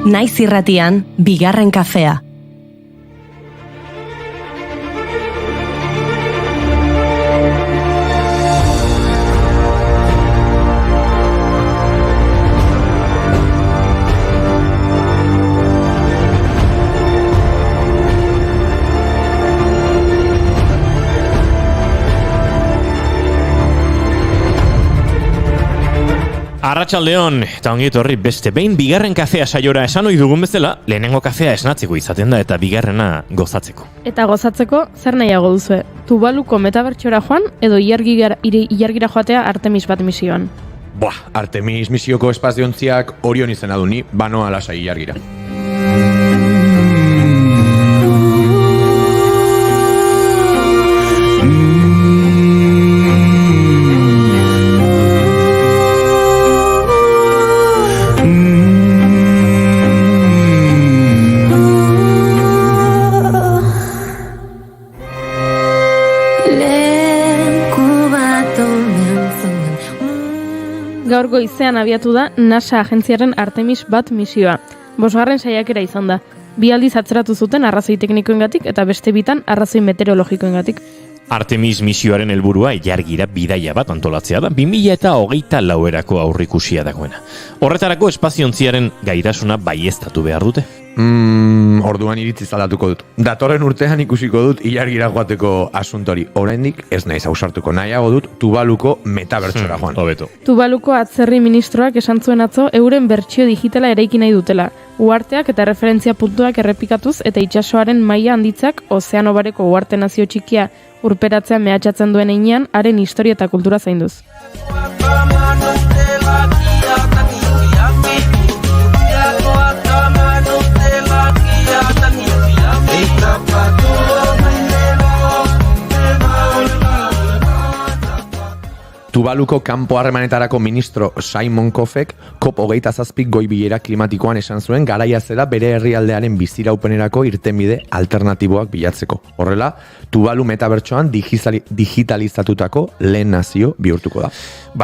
Naiz irratian, bigarren kafea. Arratsaldeon, eta ongi etorri beste behin bigarren kafea saiora esan ohi dugun bezala, lehenengo kafea esnatzeko izaten da eta bigarrena gozatzeko. Eta gozatzeko, zer nahiago duzue? Tuvaluko metabertsora joan edo ilargira joatea Artemis bat misioan? Artemis misioko espaziontziak Orion izena du, ni banoa lasai ilargira. Gaur goizean abiatu da NASA agentziaren Artemis bat misioa. 5. saiakera izan da. 2 aldiz atzeratu zuten arrazoi teknikoengatik eta beste bitan arrazoi meteorologikoengatik. Artemis misioaren helburua ilargira bidaia bat antolatzea da, 2024erako aurreikusia dagoena. Horretarako espaziontziaren gaitasuna baieztatu behar dute. Orduan iritzi zaldatuko dut. Datorren urtean ikusiko dut ilargira joateko asuntori. Oraindik ez naiz ausartuko, nahiago dut Tuvaluko metabertsora joan. Hobeto. Tuvaluko atzerri ministroak esan zuen atzo euren bertsio digitala eraiki nahi dutela. Uharteak eta referentzia puntuak errepikatuz eta itsasoaren maila handitzak ozeano bareko uharte nazio txikia urperatzea mehatxatzen duen heinean haren historia eta kultura zainduz. Tuvaluko kanpo harremanetarako ministro Simon Kofek COP27 goi bilera klimatikoan esan zuen garaia zela bere herrialdearen biziraupenerako irtenbide alternatiboak bilatzeko. Horrela, Tuvalu metabertsoan digitalizatutako lehen nazio bihurtuko da.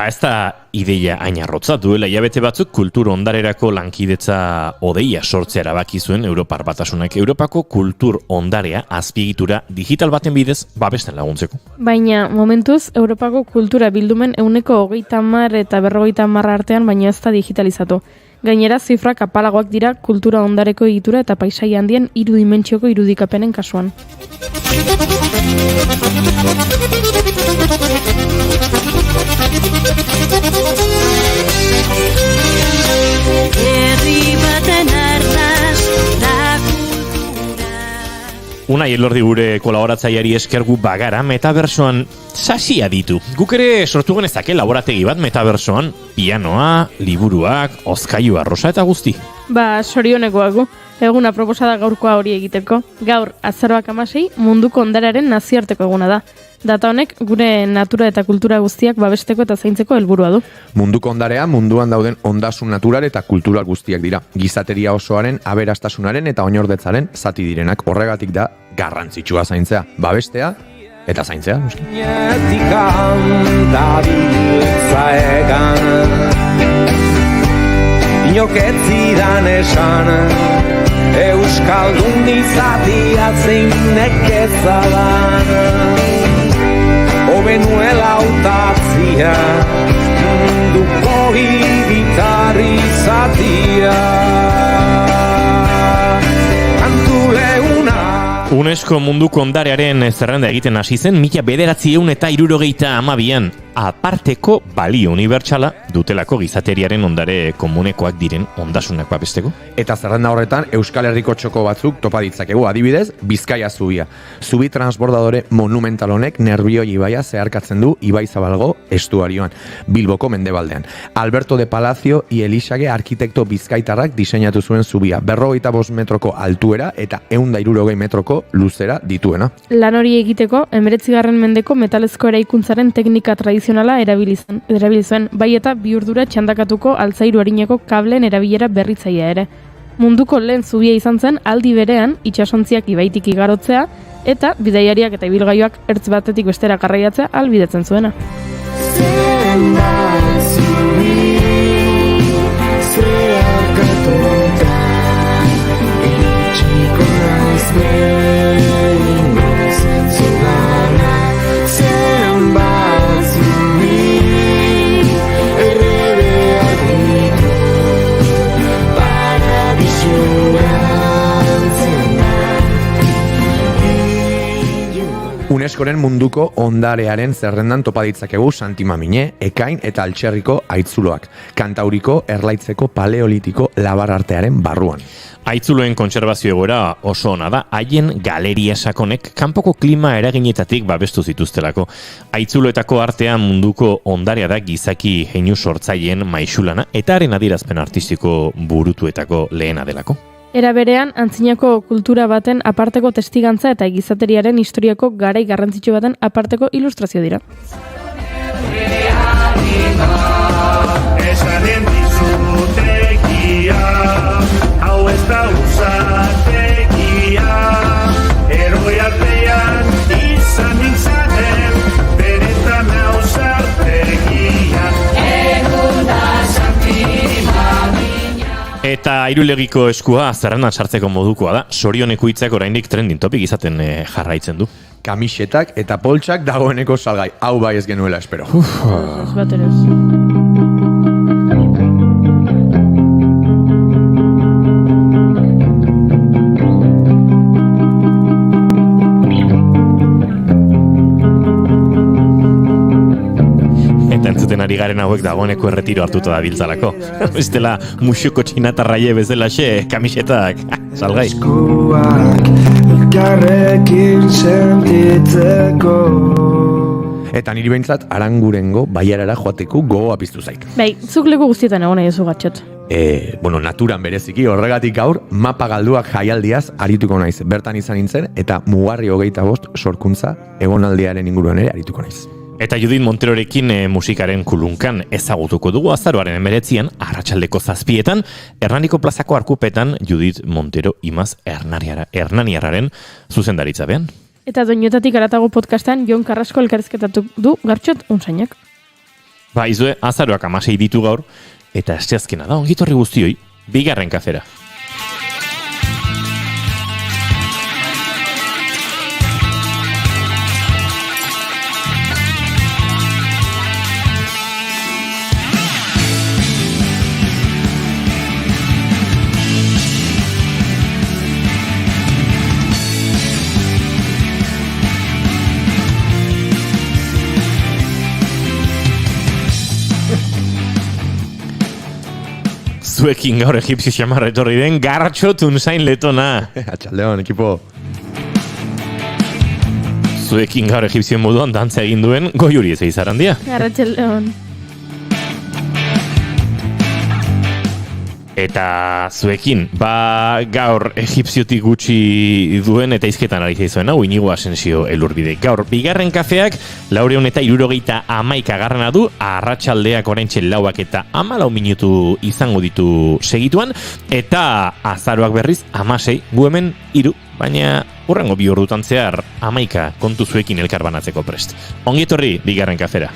Ez da ideia ainarrotza, duela hilabete batzuk kultur ondarerako lankidetza odeia sortzea erabaki zuen Europar Batasunak. Europako kultur ondarea azpiegitura digital baten bidez babesten laguntzeko. Baina momentuz Europako kultura bildumen 30 eta 50 artean baina ez da digitalizatu. Gainera zifrak apalagoak dira kultura ondareko egitura eta paisai handien 3 dimentsioko irudikapenen kasuan. Unai Elordi gure kolaboratzaileari eskergu bagara metabersoan sasia ditu. Guk ere sortu genezake laborategi bat metabersoan, pianoa, liburuak, hozkailu arrosa eta guzti. Sorionekoago. Eguna proposada gaurkoa hori egiteko. Gaur, azaroak 16, munduko ondarearen nazioarteko eguna da. Data honek gure natura eta kultura guztiak babesteko eta zaintzeko helburua du. Munduko ondarea munduan dauden ondasun natural eta kultural guztiak dira. Gizateria osoaren, aberastasunaren eta oinordetzaren zati direnak. Horregatik da garrantzitsua zaintzea, babestea eta zaintzea. Inoketzidan esan Euskaldun izatia zein nekezadan Obenuela utatzia Munduko hiritar izatia UNESCO munduko ondarearen zerrenda egiten hasi zen 1962an aparteko balio unibertsala dutelako gizateriaren ondare komunekoak diren ondasunak babesteko. Eta zerrenda horretan Euskal Herriko txoko batzuk topa ditzakegu, adibidez, Bizkaia zubia. Zubi transbordadore monumental honek Nerbioi ibaia zeharkatzen du Ibai Zabalgo estuarioan, Bilboko mendebaldean. Alberto de Palacio y Elisage arkitekto bizkaitarrak diseinatu zuen zubia, 45 metroko altuera eta 160 metroko luzera dituena. Lan hori egiteko, 19. mendeko metalezko eraikuntzaren teknika tradizionala erabili zuen, bai eta bi urdura txandakatuko altzairu harineko kableen erabilera berritzailea ere. Munduko lehen zubia izan zen aldi berean itsasontziak ibaitik igarotzea eta bidaiariak eta ibilgailuak ertz batetik bestera garraiatzea ahalbidetzen zuena. behingoz zugana zenbat zumi errebeak ditu paradisurantzen da. UNESCOren munduko ondarearen zerrendan topa ditzakegu Santi Mamine, Ekain eta Altxerriko aitzuloak, Kantauriko erlaitzeko paleolitiko labarartearen barruan. Aitzuloen kontserbazio egoera oso ona da, haien galeria sakonek kanpoko klima eraginetatik babestu zituztelako. Aitzuloetako artean munduko ondarea da gizaki heinu sortzaileen maixulana eta haren adierazpen artistiko burutuetako lehena delako. Era berean, antzinako kultura baten aparteko testigantza eta gizateriaren historiako garai garrantzitsu baten aparteko ilustrazio dira. Esanen dizutegia, hau ez da usategia, eroi artean izan nintzaten, benetan ausartegia. Egun da Eta irulegiko eskua zerrendan sartzeko modukoa da, sorioneko hitzak oraindik trending topic izaten jarraitzen du. Kamisetak eta poltsak dagoeneko salgai, hau bai ez genuela espero. Ez bat ere ez. Ari garen hauek dagoeneko erretiro hartuta da biltzalako. Bestela musuko txinatarraie bezalaxe kamisetak salgai. Eskuak elkarrekin sentitzeko. Eta niri behintzat Arangurengo baiarara joateko gogoa piztu zait. Bai, zuk leku guztietan egon nahi duzu gatxot. Naturan bereziki, horregatik gaur, mapa galduak jaialdiaz arituko naiz. Bertan izan nintzen eta Mugarri 25 sorkuntza egonaldiaren inguruan ere arituko naiz. Eta Judith Monterorekin musikaren kulunkan ezagutuko dugu azaroaren 19an, arratsaldeko 7etan, Hernaniko plazako arkupetan Judith Montero imaz Hernaniarraren zuzendaritzabean. Eta doinotatik aratago podcastan Jon Carrasco elkarrizketatu du Gartxot unsainak. Ba, izue, azaroak 16 ditu gaur, eta esteazkena da, ongitorri guztioi, bigarren kafera. Zuekin gaur egipzio xamarra etorri den Gartxot unsain letona. Atxaldeon, ekipo. Zuekin gaur egipzio moduan dantza egin duen Goiuri ez eizarandia. Arratsaldeon. Eta zuekin, gaur egipziotik gutxi duen eta izketan ari zaizuen hau Inigo Asensio Elurbide. Gaur, bigarren kafeak, 471 garrana du, arratsaldeak oraintxe 4 eta 14 minutu izango ditu segituan, eta azaroak berriz 16, gu hemen 3, baina hurrengo 2 ordutan zehar 11 kontu zuekin elkar banatzeko prest. Ongi etorri, bigarren kafera.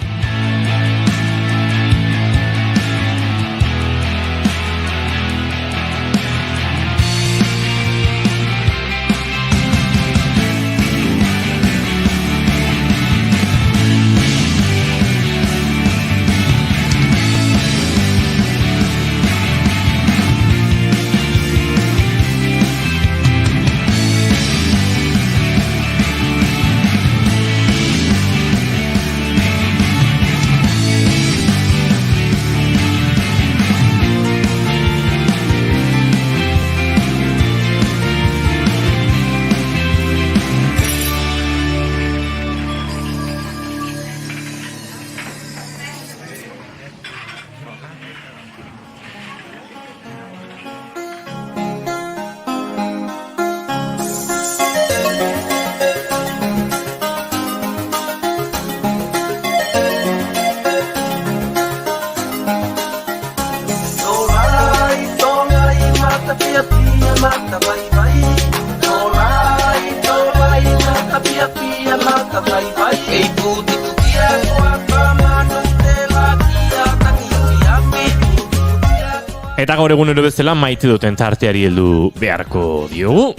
Eta gaur egunero bezala maite duten tarteari heldu beharko diogu.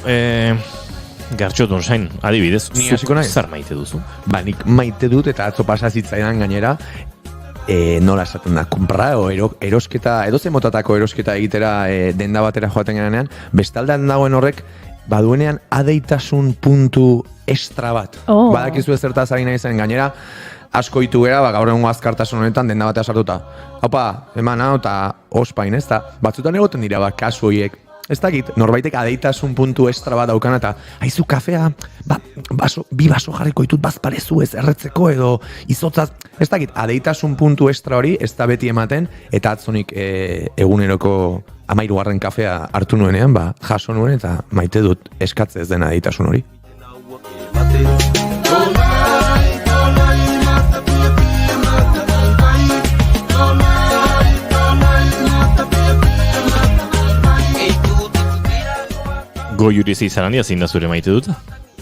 Gartxotun zain, adibidez, Ni hasiko naiz? zer maite duzu? Ba, nik maite dut eta atzo pasa zitzaidan gainera, nola esaten da, kompra o erosketa, edozein motatako erosketa egitera denda batera joaten garenean, bestaldean dagoen horrek, baduenean adeitasun puntu extra bat. Oh. Badakizu ezertaz ari nahi zen gainera, asko ditu gera, gaur egungo azkartasun honetan denda batea sartuta. Haupa, eman hau eta ospain, ez da, batzutan egoten dira, kasu horiek. Ez dakit, norbaitek adeitasun puntu extra bat daukan eta haizu kafea, bi baso jarriko ditut bazparezu ez erretzeko edo izotzaz. Ez dakit, adeitasun puntu extra hori ez da beti ematen eta atzonik eguneroko 13. kafea hartu nuenean, jaso nuen eta maite dut eskatze ez den adeitasun hori. Goiuriz izan handia zein da zure maite dut?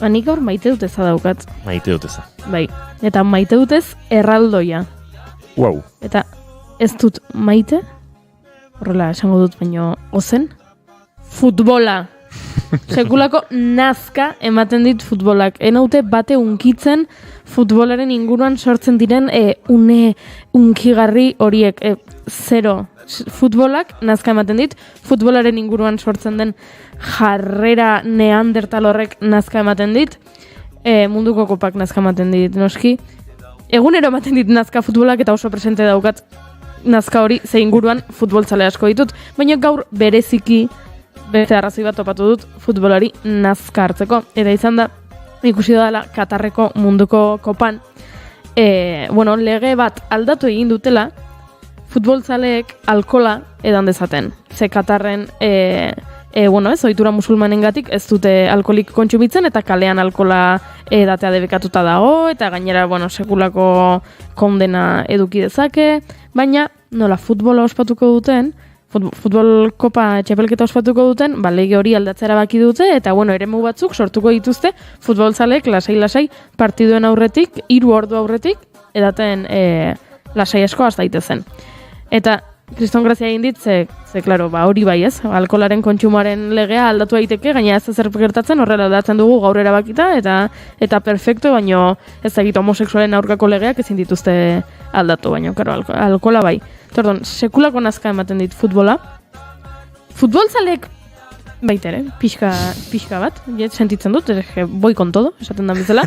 Nik gaur maite dut eza daukat. Maite dut eza. Bai, eta maite dut ez erraldoia. Wow. Eta ez dut maite, horrela esango dut baino ozen, futbola. Sekulako nazka ematen dit futbolak. Enaute bate unkitzen futbolaren inguruan sortzen diren unkigarri horiek. Zero. Futbolak nazka ematen dit, futbolaren inguruan sortzen den jarrera neandertal horrek nazka ematen dit, munduko kopak nazka ematen dit, noski. Egunero ematen dit nazka futbolak eta oso presente daukat nazka hori ze inguruan futboltzale asko ditut, baina gaur bereziki beste arrazoi bat topatu dut futbolari nazka hartzeko. Eta izan da, ikusi dela Katarreko munduko kopan, lege bat aldatu egin dutela, futboltzaleek alkola edan dezaten. Ze Katarren, ohitura musulmanengatik ez dute alkolik kontsumitzen eta kalean alkola edatea debekatuta dago eta gainera, sekulako kondena eduki dezake, baina nola futbola ospatuko duten, futbol kopa txapelketa ospatuko duten, lege hori aldatzera baki dute eta eremu batzuk sortuko dituzte futboltzaleek lasai partiduen aurretik, 3 ordu aurretik edaten lasai asko hasta daitezen. Eta kriston grazia egin dit, ze klaro, hori bai ez, alkolaren kontsumoaren legea aldatu daiteke, gaina ez zer gertatzen, horrela aldatzen dugu gaur erabakita, eta perfecto, baino ez egit homosexualen aurkako legeak ezin dituzte aldatu, baino, klaro, alkola bai. Tordon, sekulako nazka ematen dit futbola. Futbolzalek baitere, pixka bat, sentitzen dut, boi con todo, esaten da bizela.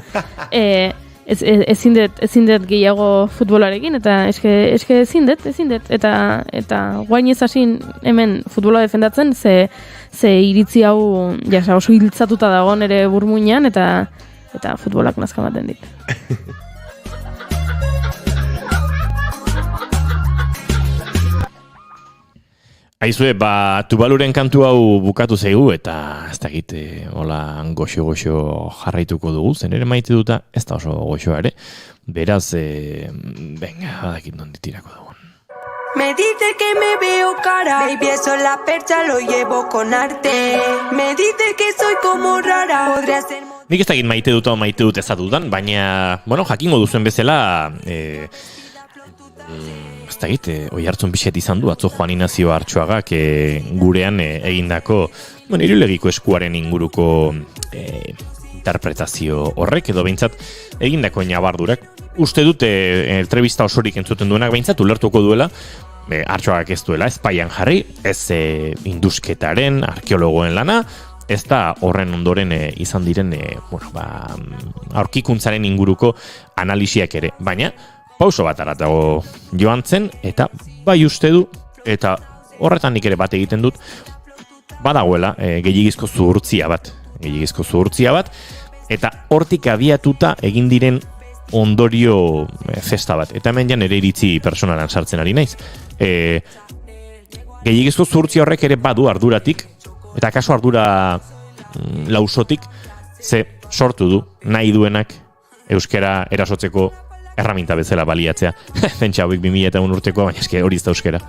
Ezin dut gehiago futbolarekin, eta eske ezin dut, eta guain ez hasin hemen futbola defendatzen, ze iritzi hau oso hiltzatuta dago nere burmuinean, eta futbolak nazka ematen dit. Aizue, Tuvaluren kantu hau bukatu zaigu eta ez dakit, hola goxo jarraituko dugu, zen ere maite duta, ez da oso goxoa ere, beraz, venga, badakit nondi tirako dugun. Me dice que me veo cara, baby, eso la percha lo llevo con arte. Me dice que soy como rara, podría ser... Nik ez dakit maite dut ez da dudan, baina, jakingo duzuen bezala, ez dakit, oi hartzun pixet izan du, atzo Juan Inazio Artxuagak gurean egindako, irulegiko eskuaren inguruko interpretazio horrek, edo behintzat egindako nabardurak. Uste dute entrevista osorik entzuten duenak behintzat ulertuko duela, Artxuagak ez duela espaian jarri, ez indusketaren, arkeologoen lana, ez da horren ondoren izan diren aurkikuntzaren inguruko analisiak ere, baina pauso bat aratago joan zen, eta bai uste du, eta horretan nik ere bat egiten dut, badagoela gehiagizko zuhurtzia bat, eta hortik abiatuta egin diren ondorio zesta bat. Eta hemen jan ere iritzi personalan sartzen ari naiz. Gehiagizko zuhurtzia horrek ere badu arduratik, eta kaso ardura lausotik, ze sortu du nahi duenak euskera erasotzeko erraminta bezala baliatzea. Zentsa hauek 2001 urtekoa, baina eske hori ez da euskera.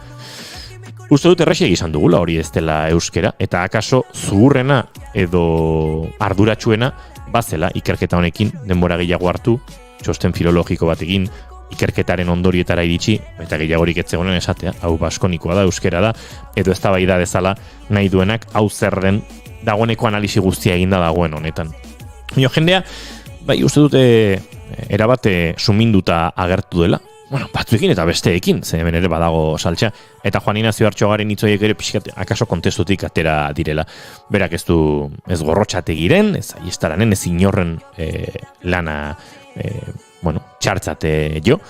Uste dut errexegi izan dugula hori ez dela euskera, eta akaso zuhurrena edo arduratsuena bazela ikerketa honekin denbora gehiago hartu, txosten filologiko bat egin, ikerketaren ondorietara iritsi, eta gehiagorik ez zegoen esatea, hau baskonikoa da, euskera da, edo eztabaida dezala nahi duenak hau zer den dagoeneko analisi guztia eginda dagoen honetan. Jendea, bai, uste dute erabate suminduta agertu dela. Bueno, batzuekin eta besteekin, ze hemen ere badago saltxa. Eta Juan Ignacio Artxogaren hitzoiek ere pixkat akaso kontestutik atera direla. Berak ez du, ez gorrotxategiren, ez aiestaranen, ez inorren lana, txartzate jo.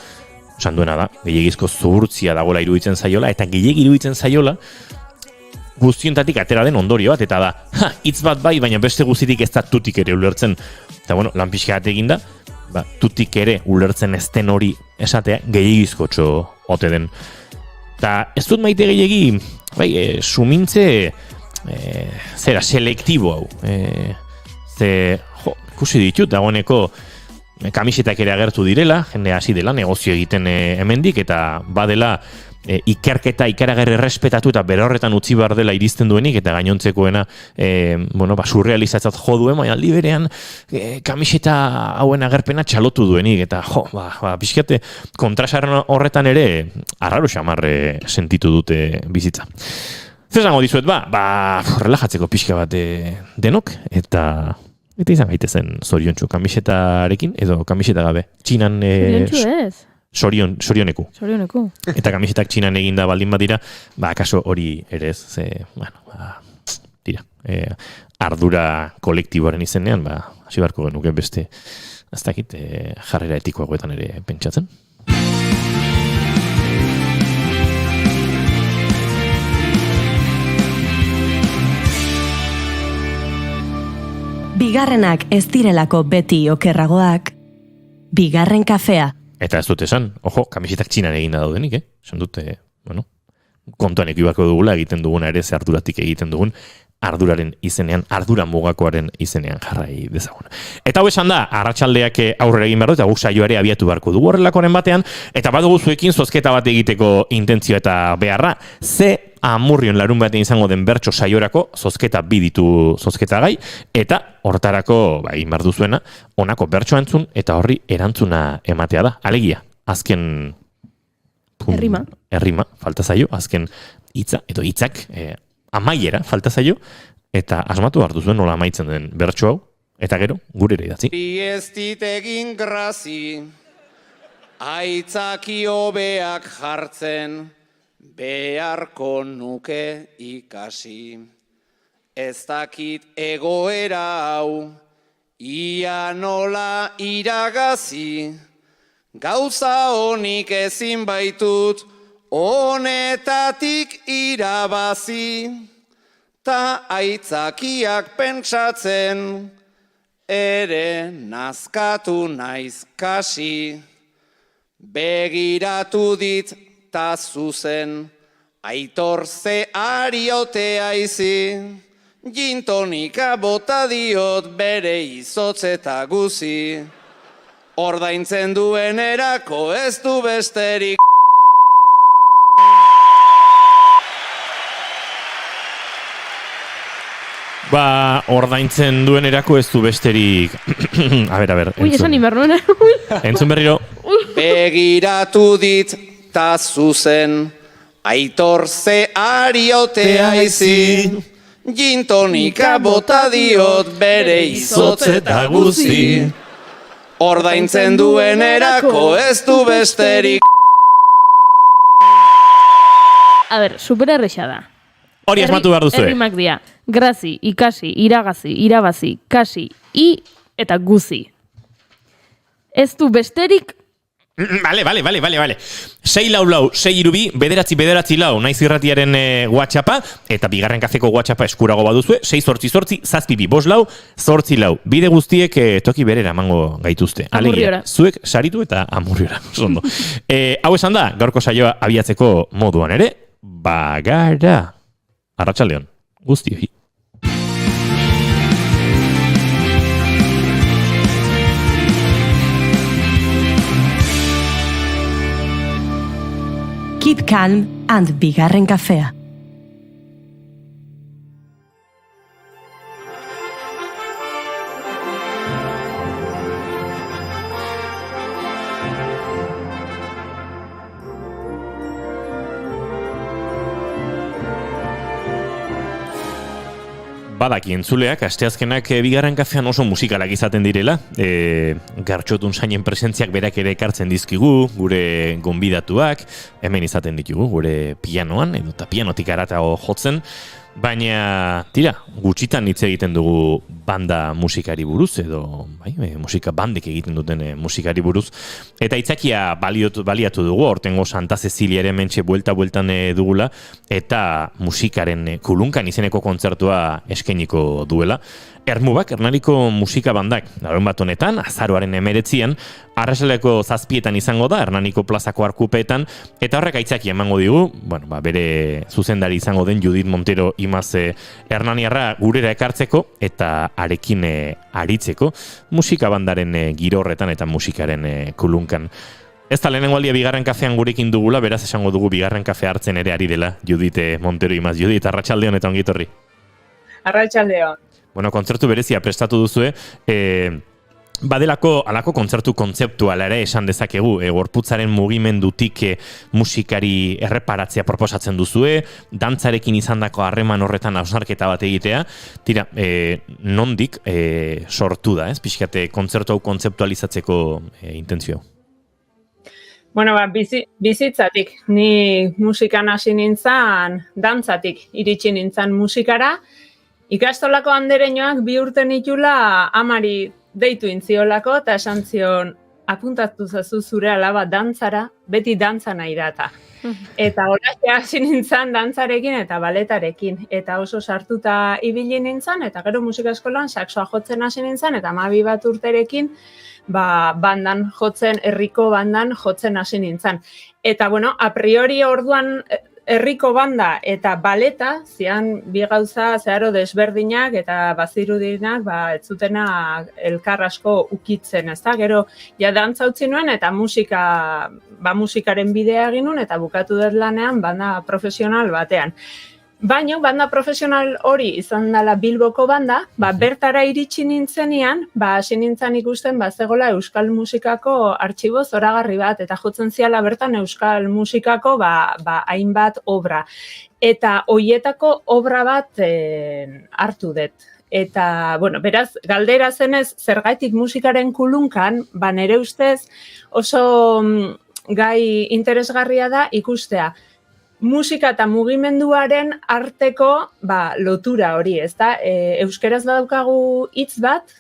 Osan duena da, gehiagizko zuhurtzia dagoela iruditzen zaiola, eta gehiagi iruditzen zaiola, guztiontatik atera den ondorio bat, eta da, hitz bat bai, baina beste guztitik ez da tutik ere ulertzen. Eta lan pixka bat egin da, tutik ere ulertzen ez den hori esatea gehiagizkotxo ote den. Eta ez dut maite gehiagi, sumintze, selektibo hau. Ikusi ditut, dagoeneko kamisetak ere agertu direla, jende hasi dela, negozio egiten hemendik, eta badela ikerketa ikaragarri errespetatu eta bere horretan utzi behar dela iristen duenik, eta gainontzekoena surrealizatzat jo duen, baina aldi berean kamiseta hauen agerpena txalotu duenik, eta pixkate kontrasarren horretan ere arraro xamarre sentitu dute bizitza. Zer zango dizuet, relajatzeko pixka bat denok, eta izan gaitezen zoriontsu kamisetarekin, edo kamiseta gabe. Txinan... Zoriontsu ez? Sorioneku. Sorioneku. Eta kamisetak Txinan eginda baldin badira, akaso hori ere ez, tira, ardura kolektiboaren izenean, hasi beharko genuke beste, ez dakit, jarrera etikoagoetan ere pentsatzen. Bigarrenak ez direlako beti okerragoak, bigarren kafea. Eta ez dut esan, kamisetak Txinan eginda daudenik, esan dute, kontuan ekibako dugula egiten duguna ere, ze arduratik egiten dugun, arduraren izenean, ardura mugakoaren izenean jarrai dezagun. Eta hau esan da, arratsaldeak aurrera egin behar du, eta guk saioare abiatu beharko dugu horrelakoren batean, eta badugu zuekin zozketa bat egiteko intentzio eta beharra, ze amurrion larun batean izango den bertso saiorako zozketa biditu zozketagai, eta hortarako, egin behar duzuena, honako bertsoa entzun, eta horri erantzuna ematea da. Alegia, azken... Errima, falta zaio, azken hitza, edo hitzak, amaiera falta zaio, eta asmatu hartu zuen nola amaitzen den bertso hau, eta gero, gure ere idatzi. Ez dit egin grazi, aitzaki hobeak jartzen, beharko nuke ikasi. Ez dakit egoera hau, ia nola iragazi, gauza honik ezin baitut, honetatik irabazi, ta aitzakiak pentsatzen, ere nazkatu naiz kasi. Begiratu dit ta zuzen, aitor ze ariote aizi, gintonika bota diot bere izotz eta guzi. Ordaintzen duen erako ez du besterik. Ordaintzen duen erako ez du besterik... A ber, entzun. Esan imernoen. Entzun berriro. Begiratu dit ta zuzen, aitor ze ariote aizi, gintonika bota diot bere izotz eta guzi. Ordaintzen duen erako ez du besterik. A ber, supererresa da. Hori asmatu behar duzu. Errimak dira. Grazi, ikasi, iragazi, irabazi, kasi, eta guzi. Ez du besterik... Vale. 6 lau, 6 irubi, bederatzi lau, naiz irratiaren WhatsAppa, eta bigarren kafeko WhatsAppa eskurago baduzue, 6 zazpibi, 5 lau, 8 lau. Bide guztiek toki berera emango gaituzte. Amurriora. Zuek saritu eta amurriora. Hau esan da, gaurko saioa abiatzeko moduan ere, bagara. Arratsaldeon, guztioi. Keep calm and bigarren kafea. badaki entzuleak, asteazkenak bigarren kafean oso musikalak izaten direla, Gartxotun sainen presentziak berak ere ekartzen dizkigu, gure gonbidatuak, hemen izaten ditugu, gure pianoan, edo eta pianotik aratago jotzen, baina, tira, gutxitan hitz egiten dugu banda musikari buruz, edo musika bandek egiten duten musikari buruz, eta itzakia baliatu dugu, hortengo Santa Cecilia ere mentxe buelta-bueltan dugula, eta musikaren kulunkan izeneko kontzertua eskainiko duela. Ermubak, Hernaniko musika bandak, larunbat honetan, azaroaren 19an, arrasaleko 7etan izango da, Hernaniko plazako arkupeetan, eta horrek aitzaki emango digu, bere zuzendari izango den Judith Montero imaz Hernaniarra gurera ekartzeko, eta arekin aritzeko, musika bandaren giro horretan eta musikaren kulunkan. Ez da lehenengo aldia bigarren kafean gurekin dugula, beraz esango dugu bigarren kafe hartzen ere ari dela Judith Montero imaz. Judith, arratsaldeon eta ongitorri. Arratsaldeon. Bueno, kontzertu berezia prestatu duzue, badelako alako kontzertu kontzeptuala ere esan dezakegu, gorputzaren mugimendutik musikari erreparatzea proposatzen duzue, dantzarekin izandako harreman horretan hausnarketa bat egitea, tira, nondik sortu da, pixkate kontzertu hau kontzeptualizatzeko intentzio? Bueno, bizitzatik, ni musikan hasi nintzen, dantzatik iritsi nintzen musikara, ikastolako andereñoak 2 urte nitula amari deitu intziolako, eta esan zion, apuntatu zazu zure alaba dantzara, beti dantza nahi data. Eta horaxe hasi nintzen dantzarekin eta baletarekin. Eta oso sartuta ibili nintzen, eta gero musika eskolan saxoa jotzen hasi nintzen, eta 12 bat urterekin, bandan jotzen, herriko bandan jotzen hasi nintzen. Eta, bueno, a priori orduan herriko banda eta baleta, zian bi gauza zeharo desberdinak eta bazirudinak, ez zutena elkar asko ukitzen, ezta? Gero, ja dantza utzi nuen eta musikaren bidea egin nuen eta bukatu dut lanean banda profesional batean. Baina, banda profesional hori izan dela Bilboko banda, bertara iritsi nintzenean, hasi nintzen ikusten, zegoela euskal musikako artxibo zoragarri bat, eta jotzen ziala bertan euskal musikako hainbat obra. Eta hoietako obra bat hartu dut. Eta, bueno, beraz, galdera zenez, zergaitik musikaren kulunkan, nere ustez oso gai interesgarria da ikustea. Musika eta mugimenduaren arteko lotura hori, ezta? Euskeraz badaukagu hitz bat,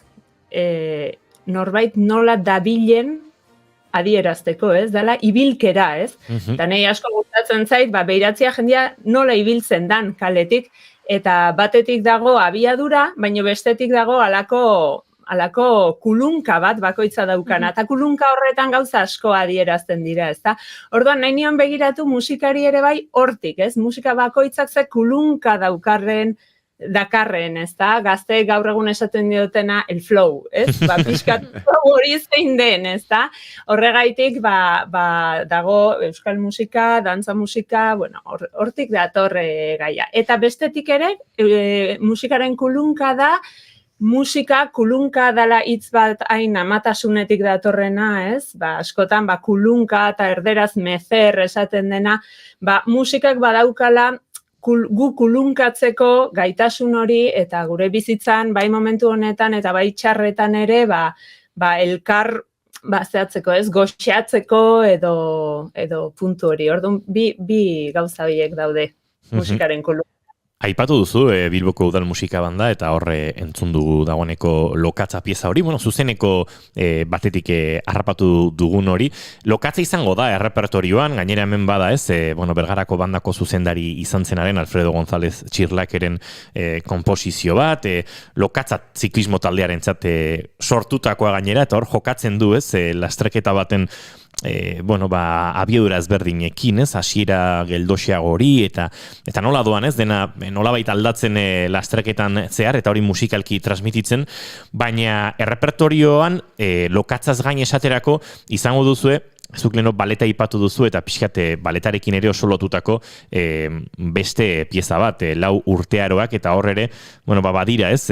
norbait nola dabilen adierazteko, ez? Dela ibilkera, ez? Eta nahi asko gustatzen zait, beiratzea jendia nola ibiltzen dan kaletik, eta batetik dago abiadura, baina bestetik dago alako kulunka bat bakoitza daukana. Eta kulunka horretan gauza asko adierazten dira, ezta? Orduan, nahi nion begiratu musikari ere bai hortik, ez? Musika bakoitzak ze kulunka dakarren, ezta? Gazte gaur egun esaten diotena el flow, ez? Pixkat flow hori zein den, ezta? Horregaitik, dago euskal musika, dantza musika, bueno, hortik dator gaia. Eta bestetik ere, musikaren kulunka da, musika kulunka dela hitz bat hain amatasunetik datorrena, ez? Askotan, kulunka eta erderaz mezer esaten dena, musikak badaukala gu kulunkatzeko gaitasun hori, eta gure bizitzan, bai momentu honetan eta bai txarretan ere, elkar zehatzeko, ez? Goxeatzeko edo puntu hori. Orduan, bi gauza horiek daude musikaren kulunka. Aipatu duzu Bilboko udal musika banda eta horre entzun dugu dagoeneko lokatza pieza hori, zuzeneko batetik harrapatu dugun hori. Lokatza izango da errepertorioan, gainera hemen bada ez, Bergarako bandako zuzendari izan zenaren Alfredo González Txirlakeren komposizio bat, lokatza ziklismo taldearen sortutakoa gainera, eta hor jokatzen du ez, lastreketa baten abiadura ezberdinekin, ez, hasiera geldoxeago hori, eta nola doan ez, dena nolabait aldatzen lastreketan zehar, eta hori musikalki transmititzen, baina errepertorioan lokatzaz gain esaterako izango duzue, zuk leno baleta ipatu duzu, eta pixkate baletarekin ere oso lotutako beste pieza bat, 4 urtearoak, eta hor ere, badira ez,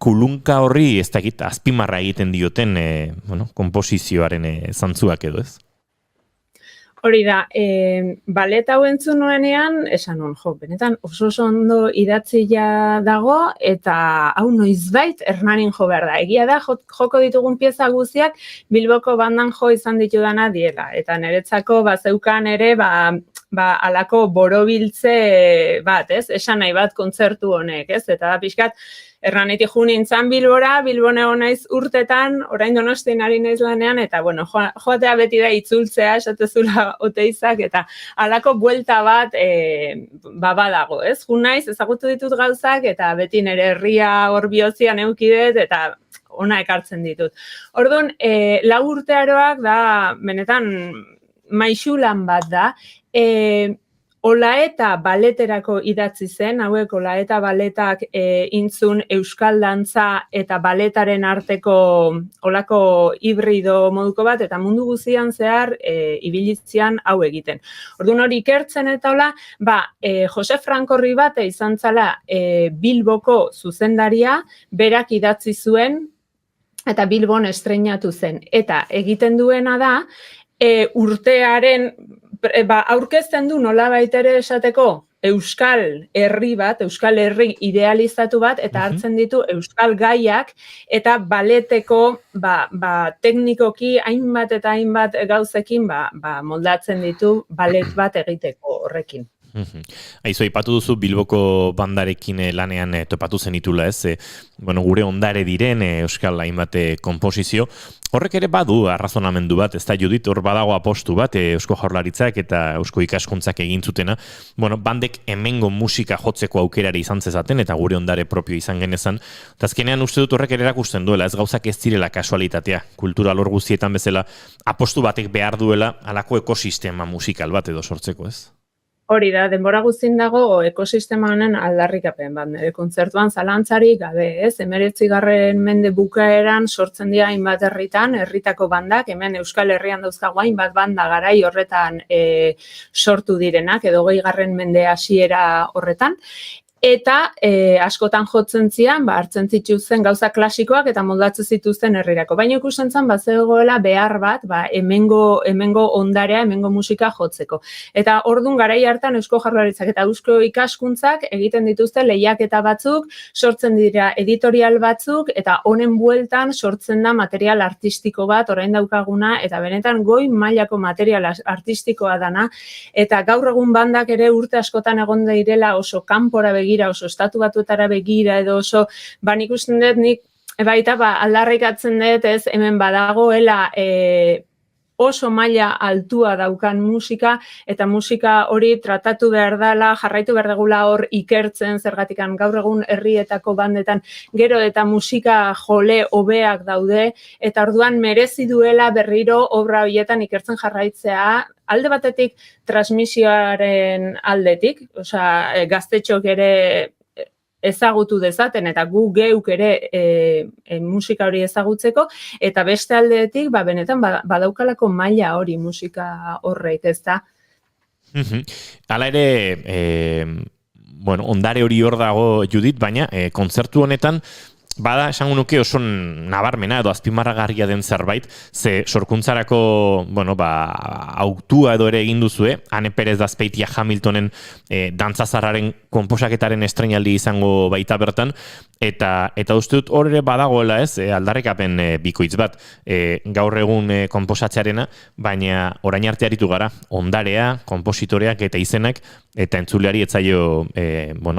kulunka horri ez dakit azpimarra egiten dioten komposizioaren zantzuak edo ez? Hori da, balet hau entzun nuenean, esan nuen, benetan oso ondo idatzia dago, eta hau noizbait Hernanin jo behar da. Egia da, joko ditugun pieza guztiak Bilboko bandan jo izan ditudana diela. Eta niretzako zeukan ere, alako borobiltze bat, ez? Esan nahi bat kontzertu honek, ez? Eta da pixkat, Hernanetik jo nintzen Bilbora, Bilbon egon naiz urtetan, orain Donostian ari naiz lanean, eta bueno, joatea beti da itzultzea, esatezula oteizak, eta halako buelta bat badago, ez? Jo naiz, ezagutu ditut gauzak, eta beti nire herria hor bihozian eukidet, eta ona ekartzen ditut. Orduan, 4 urtearoak da, benetan, maixulan bat da, Olaeta baleterako idatzi zen, hauek Olaeta baletak intzun euskal dantza eta baletaren arteko olako hibrido moduko bat, eta mundu guztian zehar ibilitzean hau egiten. Orduan hori ikertzen eta hola, Jose Franco Ribate izan zala Bilboko zuzendaria, berak idatzi zuen, eta Bilbon estreinatu zen. Eta egiten duena da, urtearen aurkezten du nolabait ere esateko euskal herri bat, euskal herri idealizatu bat, eta hartzen ditu euskal gaiak, eta baleteko teknikoki hainbat eta hainbat gauzekin moldatzen ditu balet bat egiteko horrekin. Aizu, aipatu duzu Bilboko bandarekin lanean topatu zenitula, ez? Gure ondare diren euskal hainbat konposizio. Horrek ere badu arrazonamendu bat, ez da Judit, hor badago apostu bat Eusko Jaurlaritzak eta Eusko Ikaskuntzak egin zutena. Bandek hemengo musika jotzeko aukerari izan zezaten eta gure ondare propio izan genezan. Eta azkenean uste dut horrek ere erakusten duela, ez gauzak ez direla kasualitatea. Kultura lor guztietan bezala apostu batek behar duela halako ekosistema musikal bat edo sortzeko, ez? Hori da, denbora guztien dago ekosistema honen aldarrikapen bat, nire kontzertuan zalantzarik gabe, ez? 19. mende bukaeran sortzen dira hainbat herritako bandak, hemen Euskal Herrian dauzkago hainbat banda garai horretan sortu direnak, edo 20. mende hasiera horretan, eta askotan jotzen zian, hartzen zituzten gauza klasikoak eta moldatzen zituzten herrirako. Baina ikusten zen, zegoela behar bat, hemengo ondarea, hemengo musika jotzeko. Eta ordun garai hartan Eusko Jaurlaritzak eta Eusko Ikaskuntzak egiten dituzte lehiaketa batzuk, sortzen dira editorial batzuk, eta honen bueltan sortzen da material artistiko bat, orain daukaguna, eta benetan goi mailako material artistikoa dana, eta gaur egun bandak ere urte askotan egon direla oso kanpora begira, oso estatu batuetara begira, edo oso, nik usten dut, nik baita aldarrikatzen dut, ez hemen badagoela oso maila altua daukan musika, eta musika hori tratatu behar dela, jarraitu behar degula hor ikertzen, zergatikan gaur egun herrietako bandetan, gero eta musika jole hobeak daude, eta orduan merezi duela berriro obra horietan ikertzen jarraitzea, alde batetik transmisioaren aldetik, gaztetxok ere ezagutu dezaten, eta gu geuk ere musika hori ezagutzeko, eta beste aldetik, benetan badaukalako maila hori musika horrek, ez da? Hala ere, ondare hori hor dago, Judit, baina kontzertu honetan, bada, esango nuke oso nabarmena edo azpimarragarria den zerbait, ze sorkuntzarako, autua edo ere egin duzue, Ane Perez da Azpeitia Hamiltonen dantzazarraren konposaketaren estreinaldi izango baita bertan, eta uste dut hor ere badagoela, ez, aldarrikapen bikoitz bat, gaur egun konposatzearena, baina orain arte aritu gara, ondarea, konpositoreak eta izenak, eta entzuleari etzaio,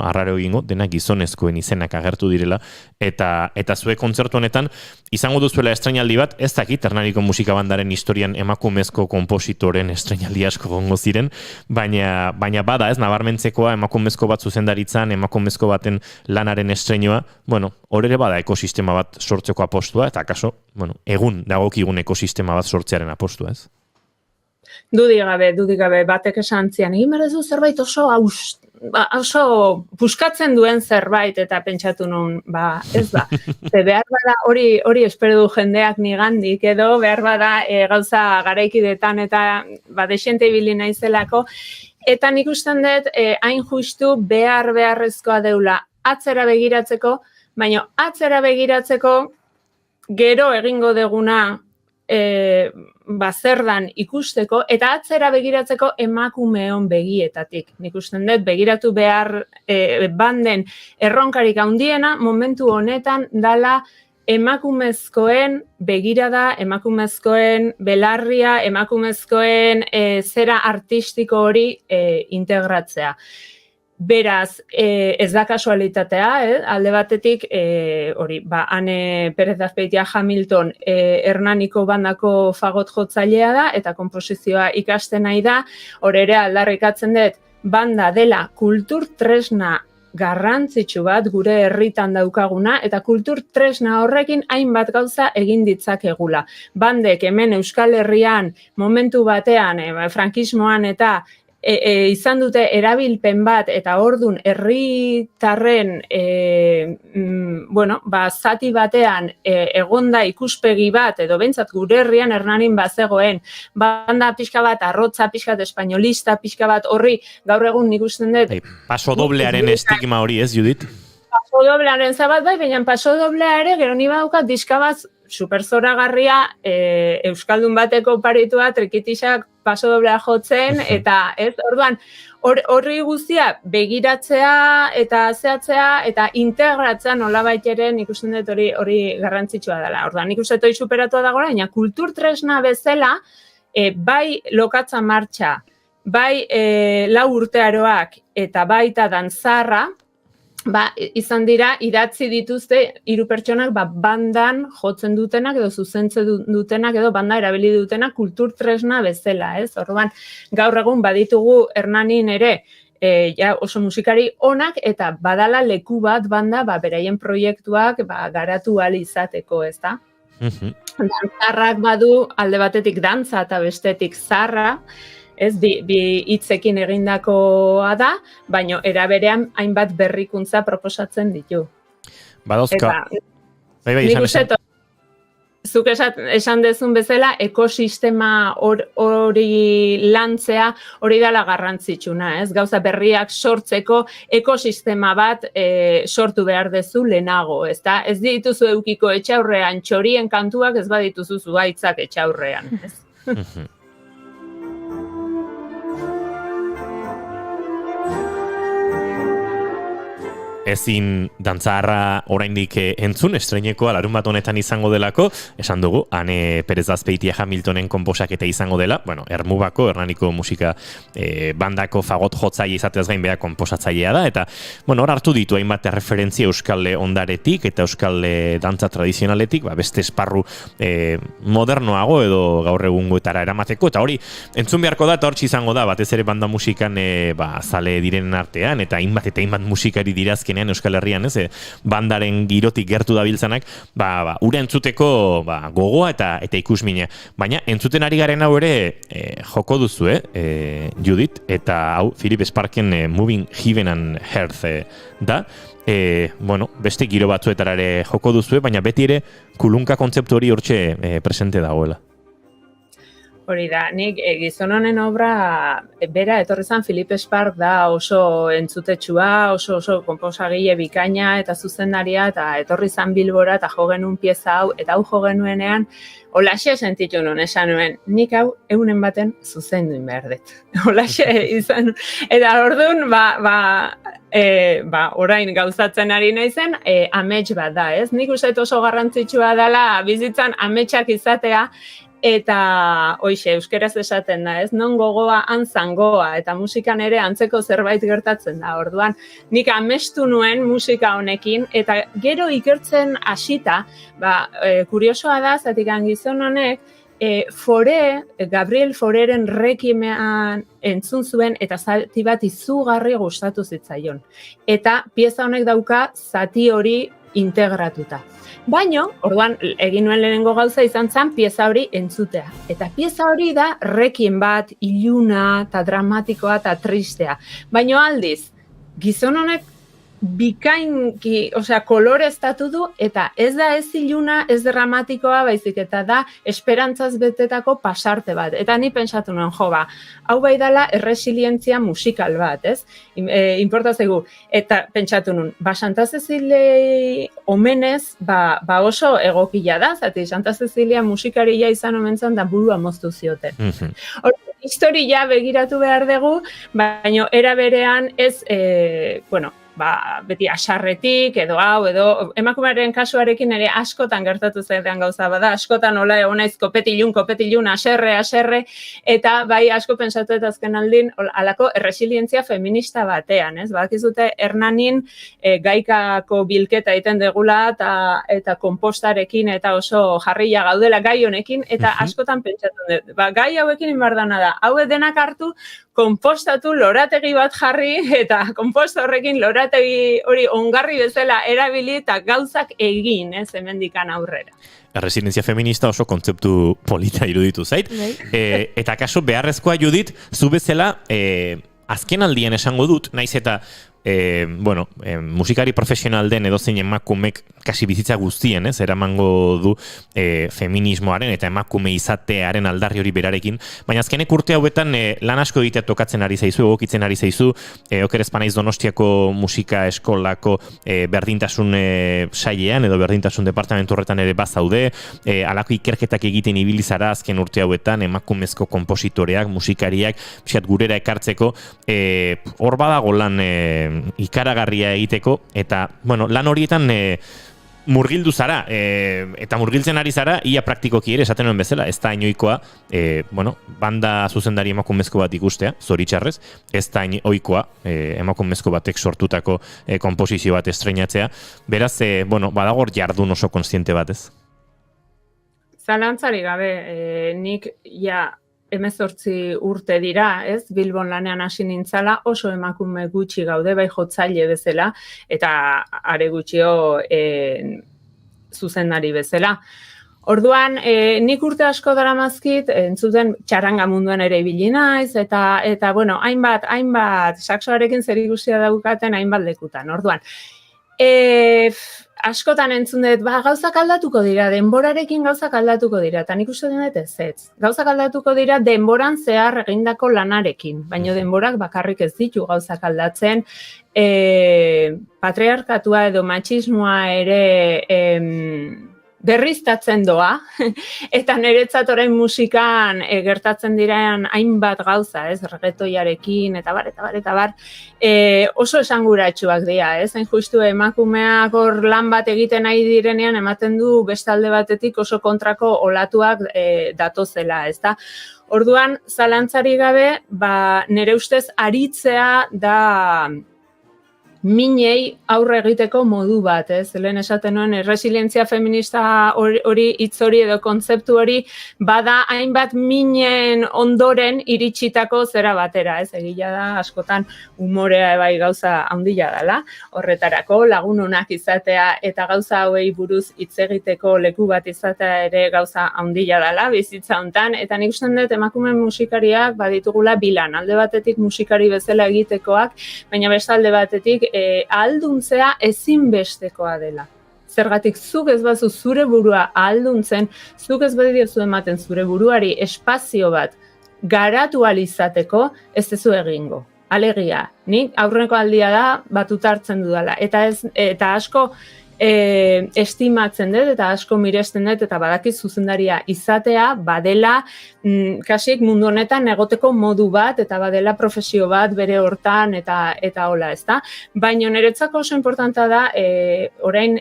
arraro egingo, denak gizonezkoen izenak agertu direla, eta zue kontzertu honetan, izango duzuela estreinaldi bat, ez dakit, Hernaniko musika bandaren historian emakumezko konpositoren estreinaldi asko gongo ziren, baina bada, ez, nabarmentzekoa, emakumezko bat zuzendaritzan, emakumezko baten lanaren estreinua, hor ere bada ekosistema bat sortzeko apostua, eta akaso, egun dagokigun ekosistema bat sortzearen apostua, ez? Dudik gabe, batek esan zian, egin behar du zerbait oso puskatzen duen zerbait, eta pentsatu nun, ez da. Behar bada hori espero du jendeak nigandik, edo behar bada gauza garaikidetan eta desente ibili naizelako, eta nik usten dut hain justu beharrezkoa deula atzera begiratzeko, baina atzera begiratzeko gero egingo deguna bazerdan ikusteko eta atzera begiratzeko emakumeon begietatik. Nik usten dut begiratu behar banden erronkarik handiena momentu honetan dala emakumezkoen begirada, emakumezkoen belarria, emakumezkoen zera artistiko hori integratzea. Beraz, ez da kasualitatea, alde batetik, Ane Pérez de Azpeitia Hamilton Hernaniko bandako fagot jotzailea da, eta konposizioa ikasten nahi da, hor ere aldarrikatzen dut, banda dela kultur tresna garrantzitsu bat gure herritan daukaguna, eta kultur tresna horrekin hainbat gauza egin ditzakegula. Bandek hemen Euskal Herrian momentu batean, frankismoan eta izan dute erabilpen bat eta ordun herritarren zati batean egonda ikuspegi bat edo behintzat gure herrian Hernanin bazegoen banda pixka bat, arrotza pixka bat, espainolista pixka bat horri gaur egun nik usten dut. Paso doblearen estigma hori ez, Judit? Paso doblearen zabat bai, baina paso doblea ere gero ni badaukat diska bat superzoragarria Euskaldun bateko paritua trikitixak paso doblea jotzen, eta ez, orduan, horri guztia begiratzea eta zehatzea eta integratzea nolabait ere nik usten dut hori garrantzitsua dela. Orduan, nik uste dut hori superatua dagoela, baina kultur tresna bezala, bai lokatza martxa, bai 4 urtearoak eta baita dantzarra, izan dira, idatzi dituzte 3 pertsonak bandan jotzen dutenak edo zuzentzen dutenak edo banda erabili dutenak kultur tresna bezala, ez? Orduan, gaur egun baditugu Hernanin ere oso musikari onak eta badala leku bat banda beraien proiektuak garatu ahal izateko, ez da? Dantzarrak badu alde batetik dantza eta bestetik zarra, ez, bi hitzekin egindakoa da, baina era berean hainbat berrikuntza proposatzen ditu. Badauzka. Bai, esan. Zuk esan dezun bezala, ekosistema hori lantzea hori dela garrantzitsuna, ez? Gauza berriak sortzeko ekosistema bat sortu behar dezu lehenago, ez da? Ez dituzu eukiko etxaurrean txorien kantuak, ez badituzu zuhaitzak etxaurrean, ez? Ezin dantzaharra oraindik entzun, estreinekoa larun bat honetan izango delako, esan dugu, Ane Pérez de Azpeitia Hamiltonen konposaketa izango dela, Ermubako, Hernaniko musika bandako fagot jotzaile izateaz gain beha konposatzailea da, eta, hor hartu ditu hainbat referentzia euskal ondaretik eta euskal dantza tradizionaletik, beste esparru modernoago edo gaur egungoetara eramateko, eta hori entzun beharko da, eta hortzi izango da, batez ere banda musikan zale direnen artean, eta hainbat musikari dirazken Euskal Herrian, ez, bandaren girotik gertu dabiltzanak, ura entzuteko gogoa eta ikusmina. Baina, entzuten ari garen hau ere joko duzu, Judit, eta hau, Philip Sparken Moving Heaven and Earth da. Beste giro batzuetara ere joko duzu, baina beti ere kulunka kontzeptu hori hortxe presente dagoela. Hori da, nik gizon honen obra bera etorri zan Philip Spark da oso entzutetsua, oso konposagile bikaina eta zuzendaria, eta etorri zan Bilbora eta jo genuen pieza hau, eta hau jo genuenean, holaxe sentitu nuen, esan nuen, nik hau egunen baten zuzenduin behar dut. Holaxe izan, eta orduan, orain gauzatzen ari naizen, amets bat da, ez? Nik uste oso garrantzitsua dela bizitzan ametsak izatea, eta hoixe, euskeraz esaten da, ez? Non gogoa antzangoa, eta musikan ere antzeko zerbait gertatzen da. Orduan, nik amestu nuen musika honekin, eta gero ikertzen hasita, kuriosoa da, zatik gizon honek, Gabriel Foreren Requiemean entzun zuen, eta zati bat izugarri gustatu zitzaion. Eta pieza honek dauka zati hori integratuta. Baina, orduan, egin nuen lehenengo gauza izan zen pieza hori entzutea. Eta pieza hori da requiem bat, iluna, eta dramatikoa, eta tristea. Baina aldiz, gizon honek bikainki, koloreztatu du, eta ez da ez iluna, ez dramatikoa, baizik eta da esperantzaz betetako pasarte bat. Eta ni pentsatu nuen, hau bai dela erresilientzia musikal bat, ez? Inporta zaigu. Eta pentsatu nuen, Santa Cecilia omenez, oso egokila da, zati Santa Cecilia musikaria izan omentzan da burua moztu zioten. Historia begiratu behar dugu, baina era berean ez, beti asarretik edo hau edo emakumearen kasuarekin ere askotan gertatu zaidan gauza bada, askotan hola egonaiz kopetilun, aserre, eta bai asko pentsatu eta azken aldin alako erresilientzia feminista batean, ez? Badakizute Hernanin gaikako bilketa egiten degula eta konpostarekin eta oso jarria gaudela gai honekin, eta askotan pentsatu dut, gai hauekin inbardana da, hau denak hartu, konpostatu, lorategi bat jarri, eta konpost horrekin lorategi hori ongarri bezala erabili eta gauzak egin, hemendikan aurrera. Erresilientzia feminista oso kontzeptu polita iruditu zait. Eta kaso beharrezkoa, Judit, zu bezala azken aldian esango dut, naiz eta musikari profesional den edozein emakumek kasi bizitza guztien, eramango du feminismoaren eta emakume izatearen aldarri hori berarekin, baina azkenek urte hauetan lan asko egitea tokatzen ari zaizu, egokitzen ari zaizu, oker ezpanaiz Donostiako musika eskolako berdintasun sailean edo berdintasun departamentu horretan ere bazaude, alako ikerketak egiten ibilizara azken urte hauetan, emakumezko kompositoreak, musikariak, pixat gurera ekartzeko, hor badago lan ikaragarria egiteko, eta lan horietan murgildu zara, eta murgiltzen ari zara, ia praktikoki ere esaten nuen bezala, ez da inoikoa, banda zuzendari emakumezko bat ikustea, zoritxarrez, ez da inoikoa emakumezko batek sortutako komposizio bat estreinatzea, beraz, badagor jardun oso kontziente bat, ez? Zalantzari gabe, nik 18 urte dira, ez? Bilbon lanean hasi nintzala, oso emakume gutxi gaude, bai jotzaile bezala, eta are gutxio zuzendari bezala. Orduan, nik urte asko daramazkit, entzuten txaranga munduan ere ibili naiz, eta hainbat, saxoarekin zerikusia daukaten hainbat lekutan. Orduan, askotan entzun dut, gauzak aldatuko dira, denborarekin gauzak aldatuko dira, eta nik uste dut ez. Gauzak aldatuko dira denboran zehar egindako lanarekin, baina denborak bakarrik ez ditu gauzak aldatzen, patriarkatua edo matxismoa ere berriztatzen doa, eta niretzat orain musikan gertatzen direan hainbat gauza, reggaetoiarekin, eta bar, oso esanguratsuak dira, hain justu emakumeak hor lan bat egiten nahi direnean, ematen du bestalde batetik oso kontrako olatuak datozela, ezta? Orduan, zalantzari gabe, nire ustez aritzea da minei aurre egiteko modu bat, lehen esaten nuen, resilientzia feminista hori, hitz hori edo kontzeptu hori, bada hainbat minen ondoren iritsitako zera batera, egia da, askotan umorea bai gauza handia dela, horretarako lagun onak izatea eta gauza hauei buruz hitz egiteko leku bat izatea ere gauza handia dela, bizitza hontan, eta nik uste dut emakume musikariak baditugula bilan, alde batetik musikari bezala egitekoak, baina beste alde batetik ahalduntzea ezinbestekoa dela. Zergatik zuk ez bazu zure burua ahalduntzen, zuk ez badiozu ematen zure buruari espazio bat garatu ahal izateko, ez duzu egingo. Alegia, nik aurreneko aldia da batut hartzen dudala. Eta asko estimatzen dut eta asko miresten dut eta badakit zuzendaria izatea badela kasik mundu honetan egoteko modu bat eta badela profesio bat bere hortan eta hola, ezta? Baina niretzako oso importanta da orain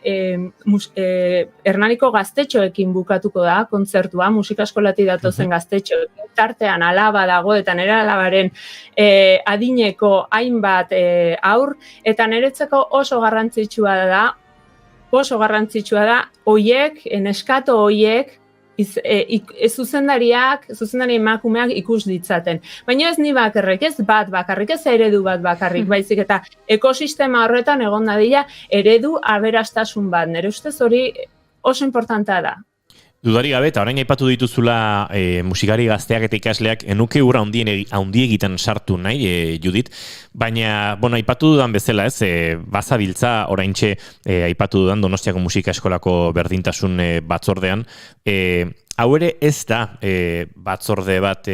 Hernaniko gaztetxoekin bukatuko da kontzertua, musika eskolati datozen gaztetxo tartean alaba dago eta nire alabaren adineko hainbat aur eta niretzako oso garrantzitsua da, neskato hoiek, zuzendari emakumeak ikus ditzaten. Baina ez ni bakarrik, ez bat bakarrik, ez eredu bat bakarrik, baizik eta ekosistema horretan egon dadila eredu aberastasun bat. Nire ustez hori oso importanta da. Dudari gabe, eta orain aipatu dituzula musikari gazteak eta ikasleak, enuke ura handiegitan sartu nahi, Judit, baina, aipatu dudan bezala, bazabiltza oraintxe aipatu dudan Donostiako Musika Eskolako berdintasun batzordean, hau ere ez da batzorde bat